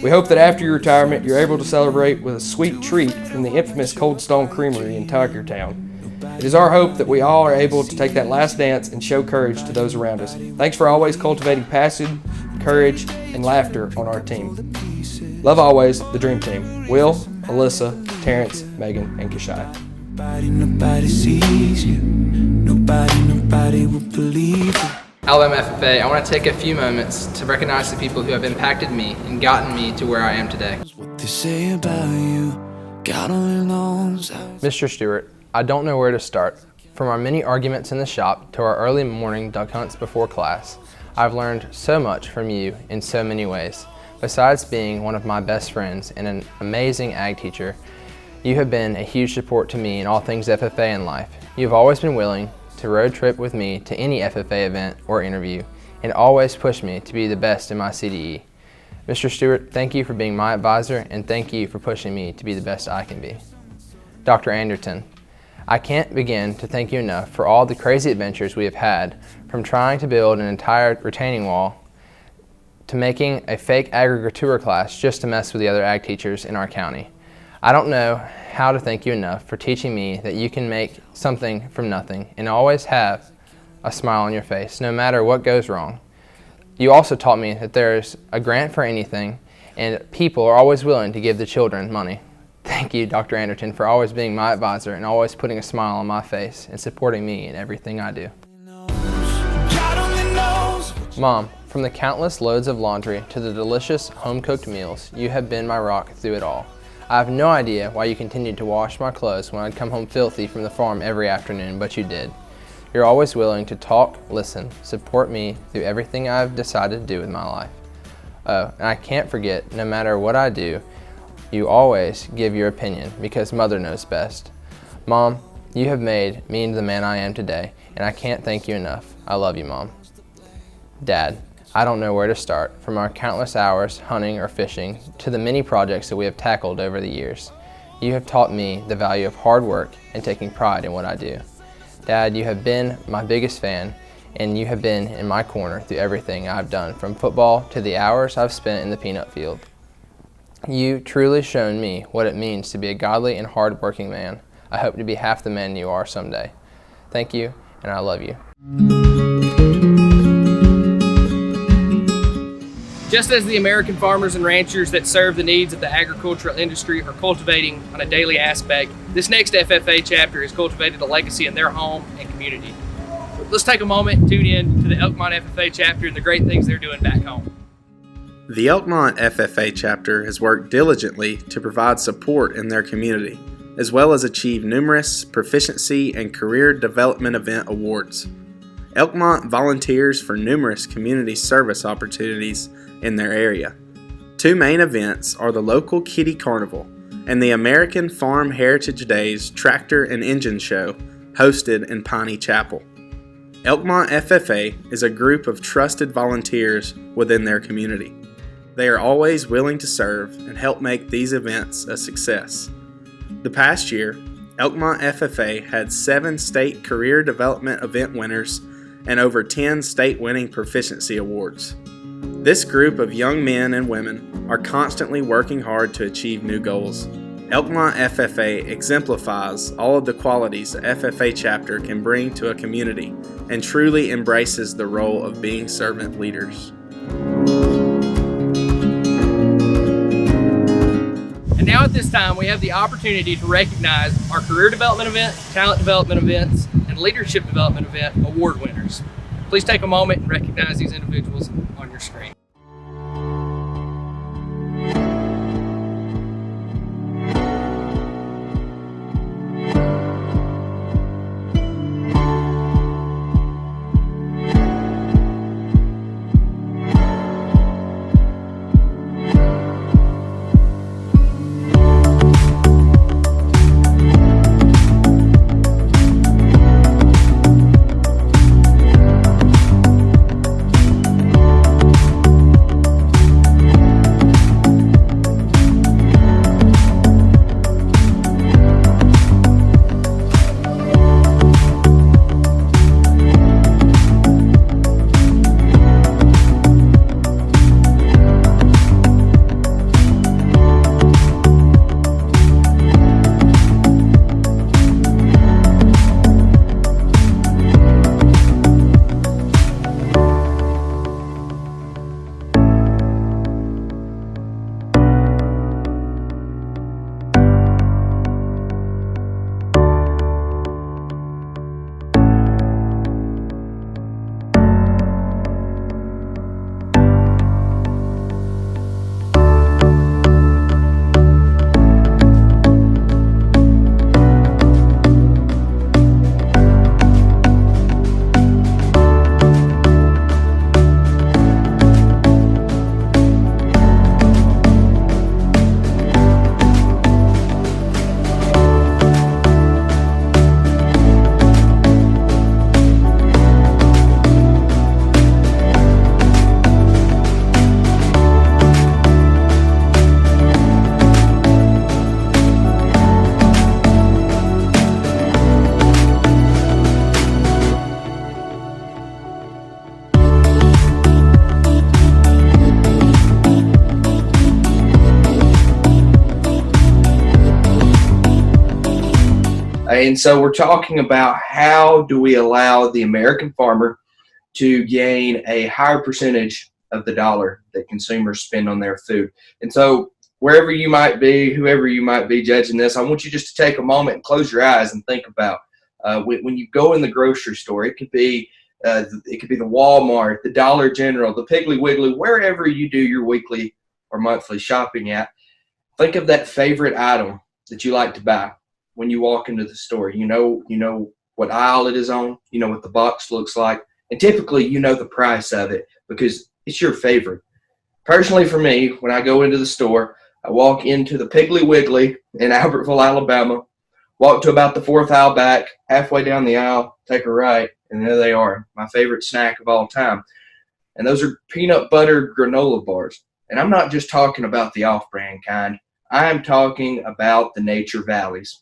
We hope that after your retirement, you're able to celebrate with a sweet treat from the infamous Cold Stone Creamery in Tigertown. It is our hope that we all are able to take that last dance and show courage to those around us. Thanks for always cultivating passion, courage, and laughter on our team. Love always, the Dream Team. Will, Alyssa, Terrence, Megan, and Kashai. Nobody sees you. Nobody will believe you. Alabama FFA, I want to take a few moments to recognize the people who have impacted me and gotten me to where I am today. What they say about you, God only knows. Mr. Stewart, I don't know where to start. From our many arguments in the shop to our early morning duck hunts before class, I've learned so much from you in so many ways. Besides being one of my best friends and an amazing ag teacher, you have been a huge support to me in all things FFA in life. You have always been willing to road trip with me to any FFA event or interview and always pushed me to be the best in my CDE. Mr. Stewart, thank you for being my advisor and thank you for pushing me to be the best I can be. Dr. Anderton, I can't begin to thank you enough for all the crazy adventures we have had, from trying to build an entire retaining wall to making a fake agriculture class just to mess with the other ag teachers in our county. I don't know how to thank you enough for teaching me that you can make something from nothing and always have a smile on your face, no matter what goes wrong. You also taught me that there's a grant for anything and people are always willing to give the children money. Thank you, Dr. Anderton, for always being my advisor and always putting a smile on my face and supporting me in everything I do. Mom, from the countless loads of laundry to the delicious home-cooked meals, you have been my rock through it all. I have no idea why you continued to wash my clothes when I'd come home filthy from the farm every afternoon, but you did. You're always willing to talk, listen, support me through everything I've decided to do with my life. Oh, and I can't forget, no matter what I do, you always give your opinion because Mother knows best. Mom, you have made me into the man I am today, and I can't thank you enough. I love you, Mom. Dad, I don't know where to start, from our countless hours hunting or fishing to the many projects that we have tackled over the years. You have taught me the value of hard work and taking pride in what I do. Dad, you have been my biggest fan, and you have been in my corner through everything I've done, from football to the hours I've spent in the peanut field. You truly shown me what it means to be a godly and hard-working man. I hope to be half the man you are someday. Thank you, and I love you. Just as the American farmers and ranchers that serve the needs of the agricultural industry are cultivating on a daily aspect, this next FFA chapter has cultivated a legacy in their home and community. Let's take a moment and tune in to the Elkmont FFA chapter and the great things they're doing back home. The Elkmont FFA chapter has worked diligently to provide support in their community, as well as achieve numerous proficiency and career development event awards. Elkmont volunteers for numerous community service opportunities in their area. Two main events are the local Kitty Carnival and the American Farm Heritage Days Tractor and Engine Show hosted in Piney Chapel. Elkmont FFA is a group of trusted volunteers within their community. They are always willing to serve and help make these events a success. The past year, Elkmont FFA had 7 state career development event winners and over 10 state-winning proficiency awards. This group of young men and women are constantly working hard to achieve new goals. Elkmont FFA exemplifies all of the qualities the FFA chapter can bring to a community and truly embraces the role of being servant leaders. And now at this time, we have the opportunity to recognize our career development events, talent development events, and leadership development event award winners. Please take a moment and recognize these individuals on your screen. And so we're talking about how do we allow the American farmer to gain a higher percentage of the dollar that consumers spend on their food. And so wherever you might be, whoever you might be judging this, I want you just to take a moment and close your eyes and think about when you go in the grocery store. It could be the Walmart, the Dollar General, the Piggly Wiggly, wherever you do your weekly or monthly shopping at. Think of that favorite item that you like to buy. When you walk into the store, you know what aisle it is on, you know what the box looks like, and typically you know the price of it because it's your favorite. Personally for me, when I go into the store, I walk into the Piggly Wiggly in Albertville, Alabama, walk to about the fourth aisle back, halfway down the aisle, take a right, and there they are, my favorite snack of all time. And those are peanut butter granola bars. And I'm not just talking about the off-brand kind. I am talking about the Nature Valleys.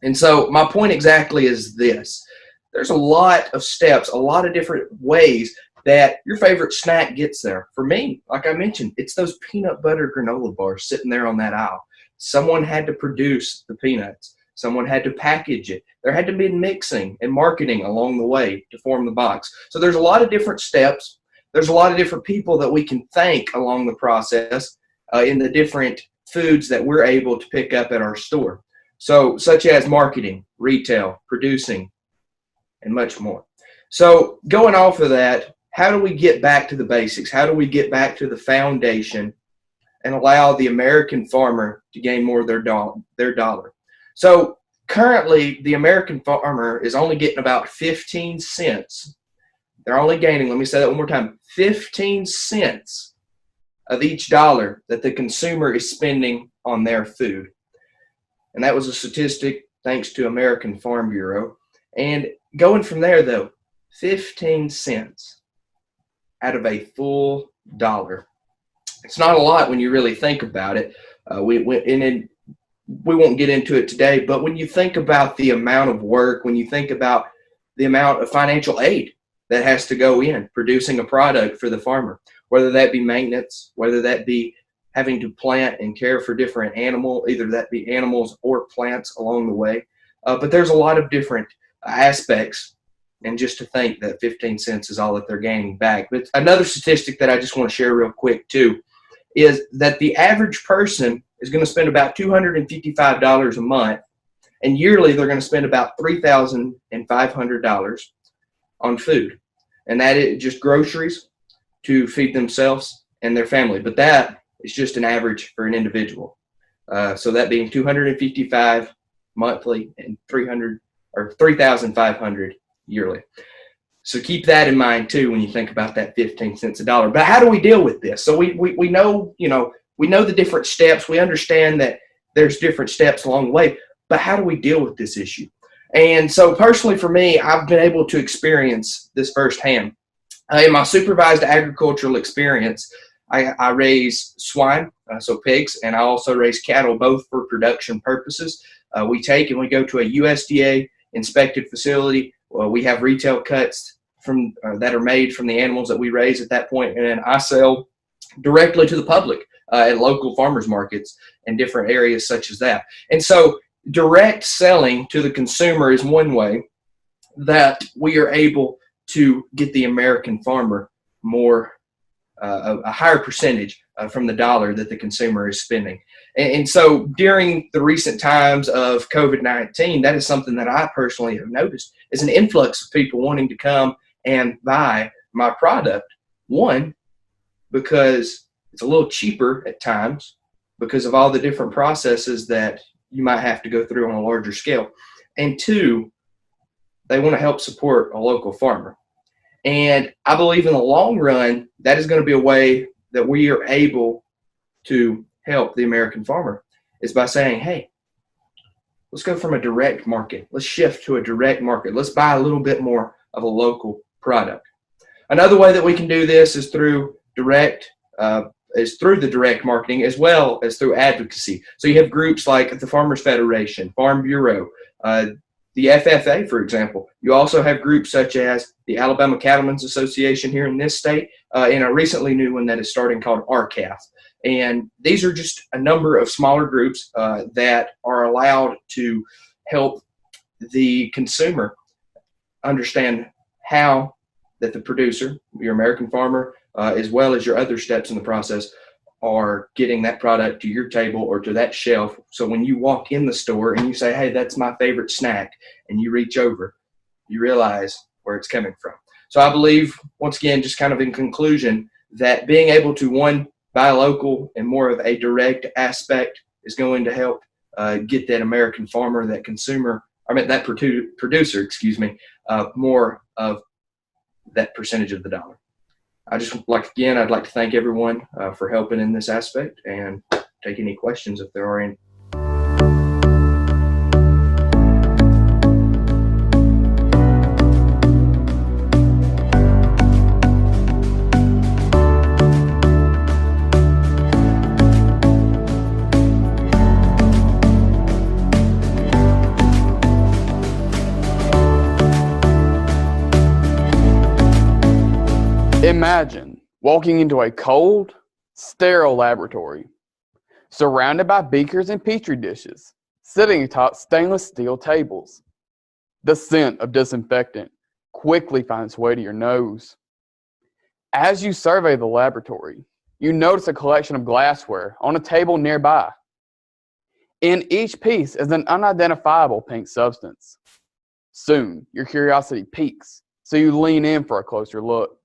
And so my point exactly is this. There's a lot of steps, a lot of different ways that your favorite snack gets there. For me, like I mentioned, it's those peanut butter granola bars sitting there on that aisle. Someone had to produce the peanuts. Someone had to package it. There had to be mixing and marketing along the way to form the box. So there's a lot of different steps. There's a lot of different people that we can thank along the process in the different foods that we're able to pick up at our store. So such as marketing, retail, producing, and much more. So going off of that, how do we get back to the basics? How do we get back to the foundation and allow the American farmer to gain more of their dollar? So currently, the American farmer is only getting about 15 cents. They're only gaining, let me say that one more time, 15 cents of each dollar that the consumer is spending on their food. And that was a statistic thanks to American Farm Bureau. And going from there, though, 15 cents out of a full dollar. It's not a lot when you really think about it. We won't get into it today, but when you think about the amount of work, when you think about the amount of financial aid that has to go in producing a product for the farmer, whether that be maintenance, whether that be having to plant and care for different animals, either that be animals or plants along the way. But there's a lot of different aspects, and just to think that 15 cents is all that they're gaining back. But another statistic that I just want to share real quick too is that the average person is going to spend about $255 a month, and yearly they're going to spend about $3,500 on food, and that is just groceries to feed themselves and their family. But that is just an average for an individual. So that being $255 monthly and $3,500 yearly. So keep that in mind too when you think about that 15 cents a dollar. But how do we deal with this? So we know, we know the different steps. We understand that there's different steps along the way, but how do we deal with this issue? And so personally for me, I've been able to experience this firsthand. In my supervised agricultural experience, I raise swine, so pigs, and I also raise cattle, both for production purposes. We take and we go to a USDA inspected facility. We have retail cuts from that are made from the animals that we raise at that point, and then I sell directly to the public at local farmers markets in different areas such as that. And so direct selling to the consumer is one way that we are able to get the American farmer more a higher percentage from the dollar that the consumer is spending. And so during the recent times of COVID-19, that is something that I personally have noticed is an influx of people wanting to come and buy my product. One, because it's a little cheaper at times because of all the different processes that you might have to go through on a larger scale. And two, they want to help support a local farmer. And I believe in the long run, that is going to be a way that we are able to help the American farmer is by saying, hey, let's go from a direct market. Let's shift to a direct market. Let's buy a little bit more of a local product. Another way that we can do this is through the direct marketing as well as through advocacy. So you have groups like the Farmers Federation, Farm Bureau, the FFA, for example. You also have groups such as the Alabama Cattlemen's Association here in this state, and a recently new one that is starting called RCAF. And these are just a number of smaller groups that are allowed to help the consumer understand how that the producer, your American farmer, as well as your other steps in the process, are getting that product to your table or to that shelf. So when you walk in the store and you say, hey, that's my favorite snack, and you reach over, you realize where it's coming from. So I believe, once again, just kind of in conclusion, that being able to, one, buy local and more of a direct aspect is going to help get that American farmer, that consumer, that producer, more of that percentage of the dollar. I'd like to thank everyone for helping in this aspect and take any questions if there are any. Imagine walking into a cold, sterile laboratory, surrounded by beakers and petri dishes, sitting atop stainless steel tables. The scent of disinfectant quickly finds its way to your nose. As you survey the laboratory, you notice a collection of glassware on a table nearby. In each piece is an unidentifiable pink substance. Soon, your curiosity peaks, so you lean in for a closer look.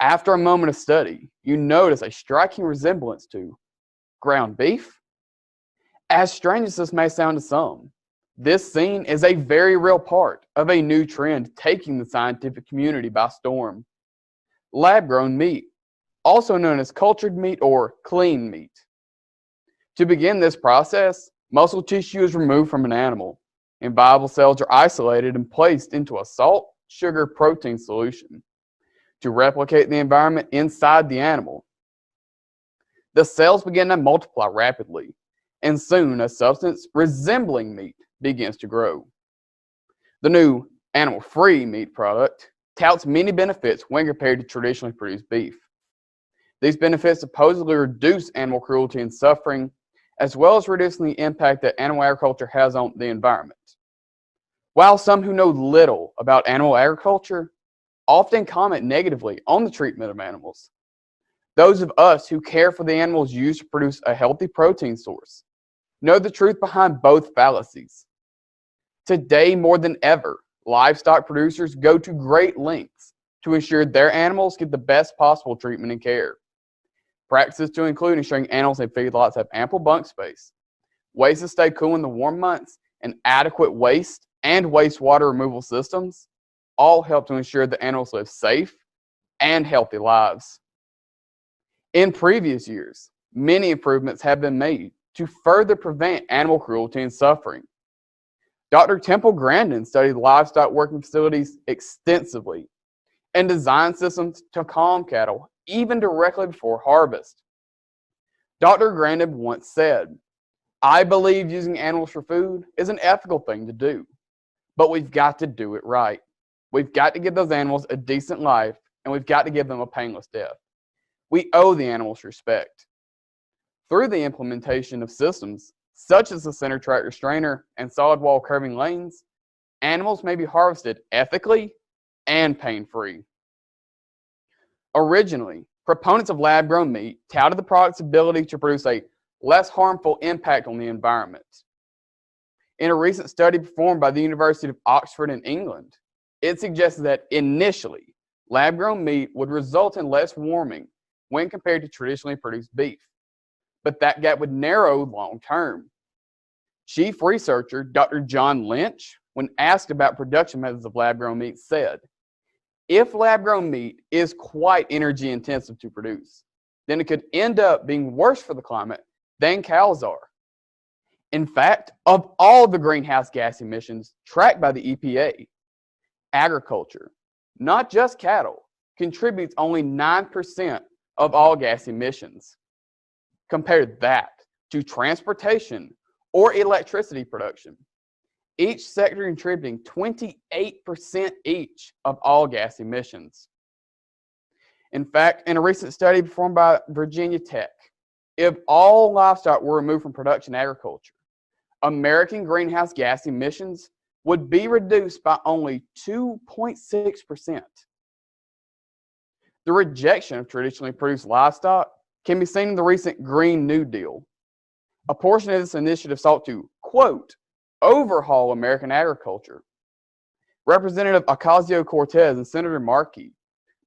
After a moment of study, you notice a striking resemblance to ground beef. As strange as this may sound to some, this scene is a very real part of a new trend taking the scientific community by storm. Lab-grown meat, also known as cultured meat or clean meat. To begin this process, muscle tissue is removed from an animal, and viable cells are isolated and placed into a salt, sugar, protein solution to replicate the environment inside the animal. The cells begin to multiply rapidly, and soon a substance resembling meat begins to grow. The new animal-free meat product touts many benefits when compared to traditionally produced beef. These benefits supposedly reduce animal cruelty and suffering, as well as reducing the impact that animal agriculture has on the environment. While some who know little about animal agriculture often comment negatively on the treatment of animals, those of us who care for the animals used to produce a healthy protein source know the truth behind both fallacies. Today, more than ever, livestock producers go to great lengths to ensure their animals get the best possible treatment and care. Practices to include ensuring animals in feedlots have ample bunk space, ways to stay cool in the warm months, and adequate waste and wastewater removal systems all help to ensure the animals live safe and healthy lives. In previous years, many improvements have been made to further prevent animal cruelty and suffering. Dr. Temple Grandin studied livestock working facilities extensively and designed systems to calm cattle even directly before harvest. Dr. Grandin once said, "I believe using animals for food is an ethical thing to do, but we've got to do it right. We've got to give those animals a decent life, and we've got to give them a painless death. We owe the animals respect." Through the implementation of systems such as the center track restrainer and solid wall curving lanes, animals may be harvested ethically and pain-free. Originally, proponents of lab-grown meat touted the product's ability to produce a less harmful impact on the environment. In a recent study performed by the University of Oxford in England, it suggested that initially, lab-grown meat would result in less warming when compared to traditionally produced beef, but that gap would narrow long-term. Chief researcher Dr. John Lynch, when asked about production methods of lab-grown meat, said, "If lab-grown meat is quite energy-intensive to produce, then it could end up being worse for the climate than cows are. In fact, of all the greenhouse gas emissions tracked by the EPA, agriculture, not just cattle, contributes only 9% of all gas emissions. Compare that to transportation or electricity production, each sector contributing 28% each of all gas emissions. In fact, in a recent study performed by Virginia Tech, if all livestock were removed from production agriculture, American greenhouse gas emissions would be reduced by only 2.6%. The rejection of traditionally produced livestock can be seen in the recent Green New Deal. A portion of this initiative sought to, quote, overhaul American agriculture. Representative Ocasio-Cortez and Senator Markey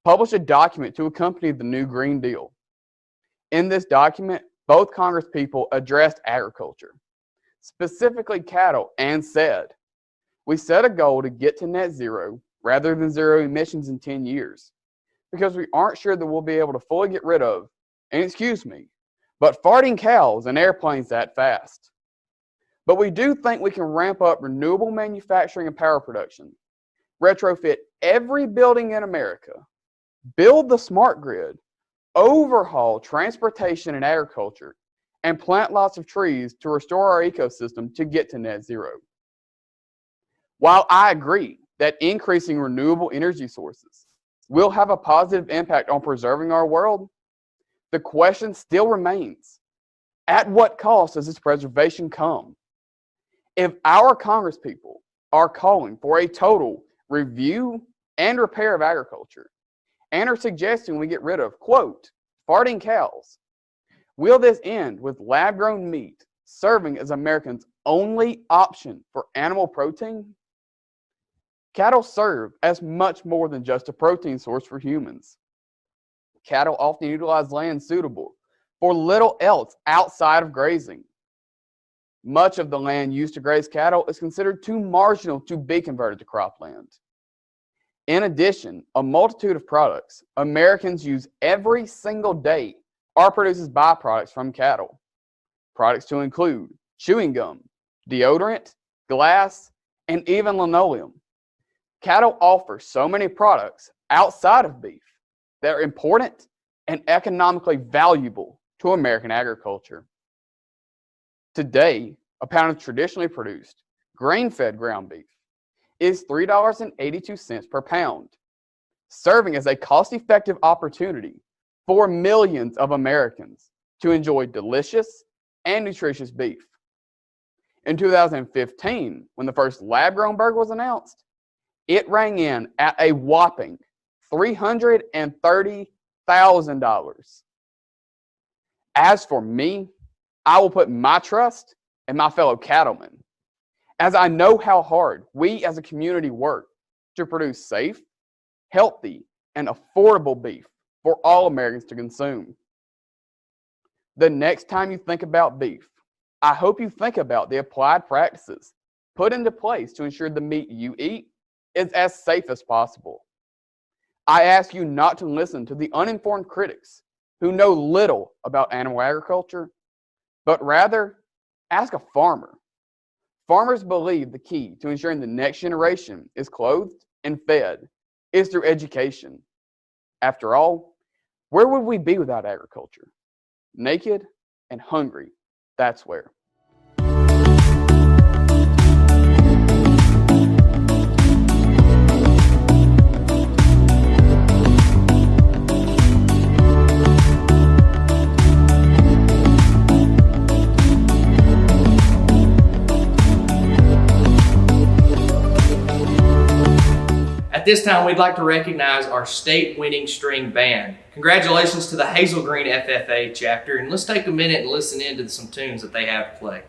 published a document to accompany the new Green Deal. In this document, both Congresspeople addressed agriculture, specifically cattle, and said, "We set a goal to get to net zero rather than zero emissions in 10 years because we aren't sure that we'll be able to fully get rid of, and excuse me, but farting cows and airplanes that fast. But we do think we can ramp up renewable manufacturing and power production, retrofit every building in America, build the smart grid, overhaul transportation and agriculture, and plant lots of trees to restore our ecosystem to get to net zero." While I agree that increasing renewable energy sources will have a positive impact on preserving our world, the question still remains, at what cost does this preservation come? If our Congresspeople are calling for a total review and repair of agriculture and are suggesting we get rid of, quote, farting cows, will this end with lab-grown meat serving as Americans' only option for animal protein? Cattle serve as much more than just a protein source for humans. Cattle often utilize land suitable for little else outside of grazing. Much of the land used to graze cattle is considered too marginal to be converted to cropland. In addition, a multitude of products Americans use every single day are produced as byproducts from cattle. Products to include chewing gum, deodorant, glass, and even linoleum. Cattle offer so many products outside of beef that are important and economically valuable to American agriculture. Today, a pound of traditionally produced, grain-fed ground beef is $3.82 per pound. serving as a cost-effective opportunity for millions of Americans to enjoy delicious and nutritious beef. In 2015, when the first lab-grown burger was announced, it rang in at a whopping $330,000. As for me, I will put my trust in my fellow cattlemen, as I know how hard we as a community work to produce safe, healthy, and affordable beef for all Americans to consume. The next time you think about beef, I hope you think about the applied practices put into place to ensure the meat you eat is as safe as possible. I ask you not to listen to the uninformed critics who know little about animal agriculture, but rather ask a farmer. Farmers believe the key to ensuring the next generation is clothed and fed is through education. After all, where would we be without agriculture? Naked and hungry, that's where. At this time, we'd like to recognize our state winning string band. Congratulations to the Hazel Green FFA chapter, and let's take a minute and listen in to some tunes that they have to play.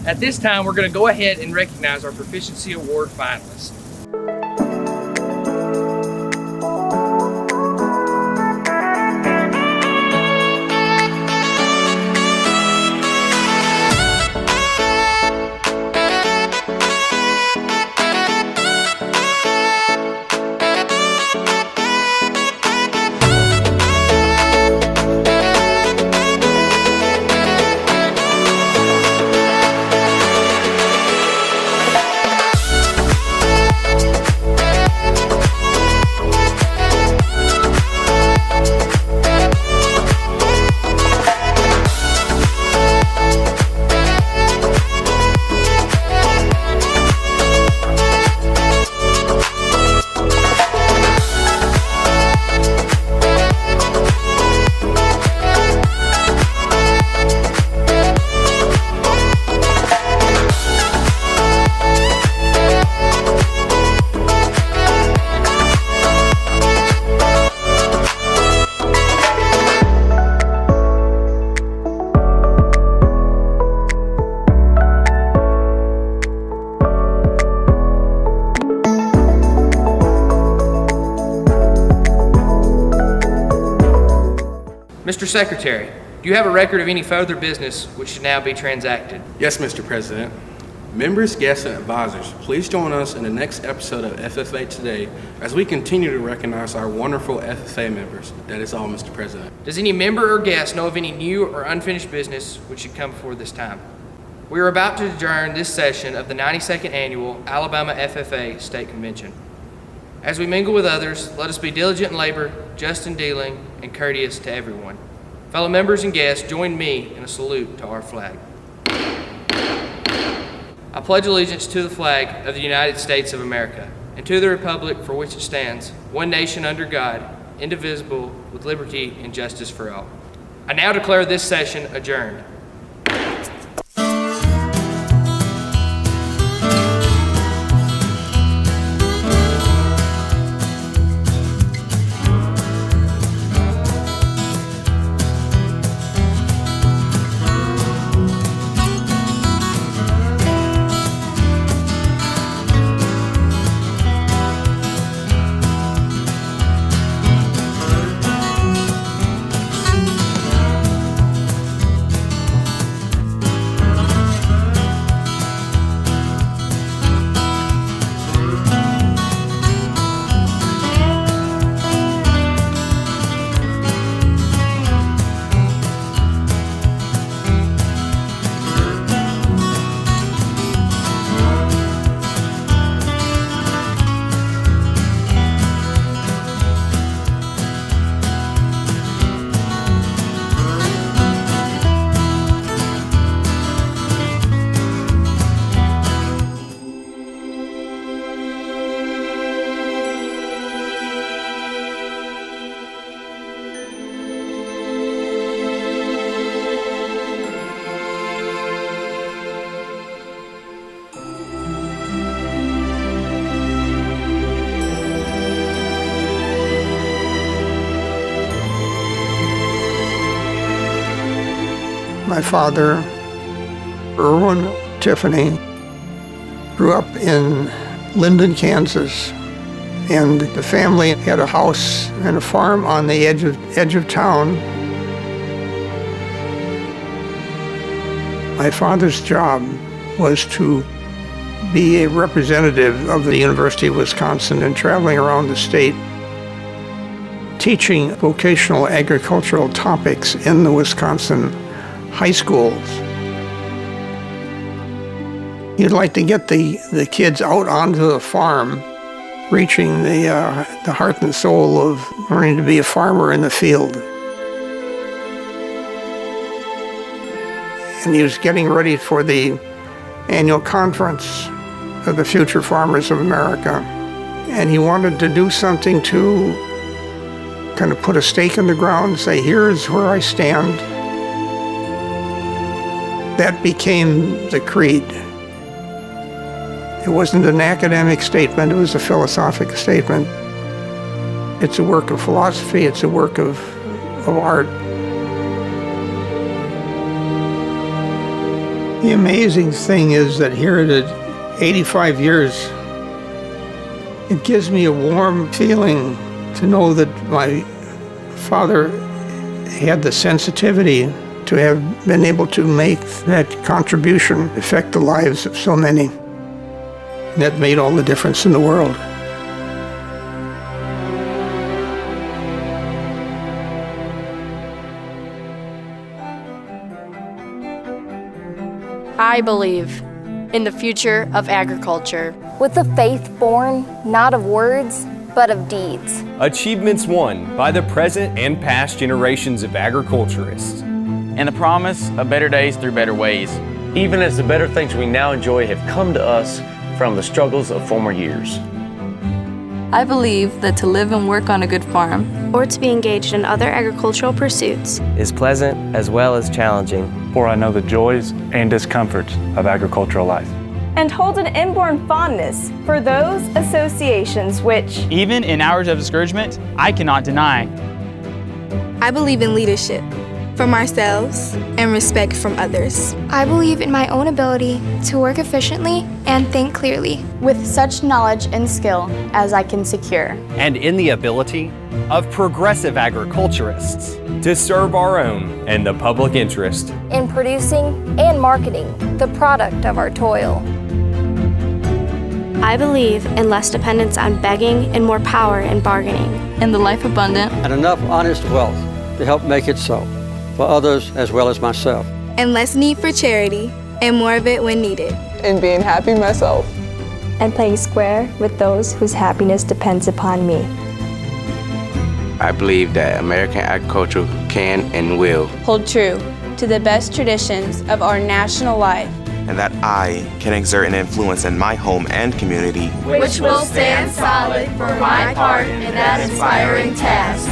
At this time, we're going to go ahead and recognize our Proficiency Award finalists. Mr. Secretary, do you have a record of any further business which should now be transacted? Yes, Mr. President. Members, guests, and advisors, please join us in the next episode of FFA Today as we continue to recognize our wonderful FFA members. That is all, Mr. President. Does any member or guest know of any new or unfinished business which should come before this time? We are about to adjourn this session of the 92nd Annual Alabama FFA State Convention. As we mingle with others, let us be diligent in labor, just in dealing, and courteous to everyone. Fellow members and guests, join me in a salute to our flag. I pledge allegiance to the flag of the United States of America and to the republic for which it stands, one nation under God, indivisible, with liberty and justice for all. I now declare this session adjourned. My father, Irwin Tiffany, grew up in Linden, Kansas, and the family had a house and a farm on the edge of town. My father's job was to be a representative of the University of Wisconsin and traveling around the state teaching vocational agricultural topics in the Wisconsin high schools. You'd like to get the kids out onto the farm, reaching the heart and soul of learning to be a farmer in the field. And he was getting ready for the annual conference of the Future Farmers of America. And he wanted to do something to kind of put a stake in the ground and say, here's where I stand. That became the creed. It wasn't an academic statement, it was a philosophic statement. It's a work of philosophy, it's a work of art. The amazing thing is that here at 85 years, it gives me a warm feeling to know that my father had the sensitivity to have been able to make that contribution affect the lives of so many. And that made all the difference in the world. I believe in the future of agriculture. With a faith born not of words, but of deeds. Achievements won by the present and past generations of agriculturists. And the promise of better days through better ways. Even as the better things we now enjoy have come to us from the struggles of former years. I believe that to live and work on a good farm, or to be engaged in other agricultural pursuits, is pleasant as well as challenging. For I know the joys and discomforts of agricultural life. And hold an inborn fondness for those associations which, even in hours of discouragement, I cannot deny. I believe in leadership, from ourselves and respect from others. I believe in my own ability to work efficiently and think clearly, with such knowledge and skill as I can secure. And in the ability of progressive agriculturists to serve our own and the public interest. in producing and marketing the product of our toil. I believe in less dependence on begging and more power in bargaining. In the life abundant. And enough honest wealth to help make it so, for others as well as myself. And less need for charity, and more of it when needed. And being happy myself. And playing square with those whose happiness depends upon me. I believe that American agriculture can and will hold true to the best traditions of our national life. And that I can exert an influence in my home and community, which will stand solid for my part in that inspiring task.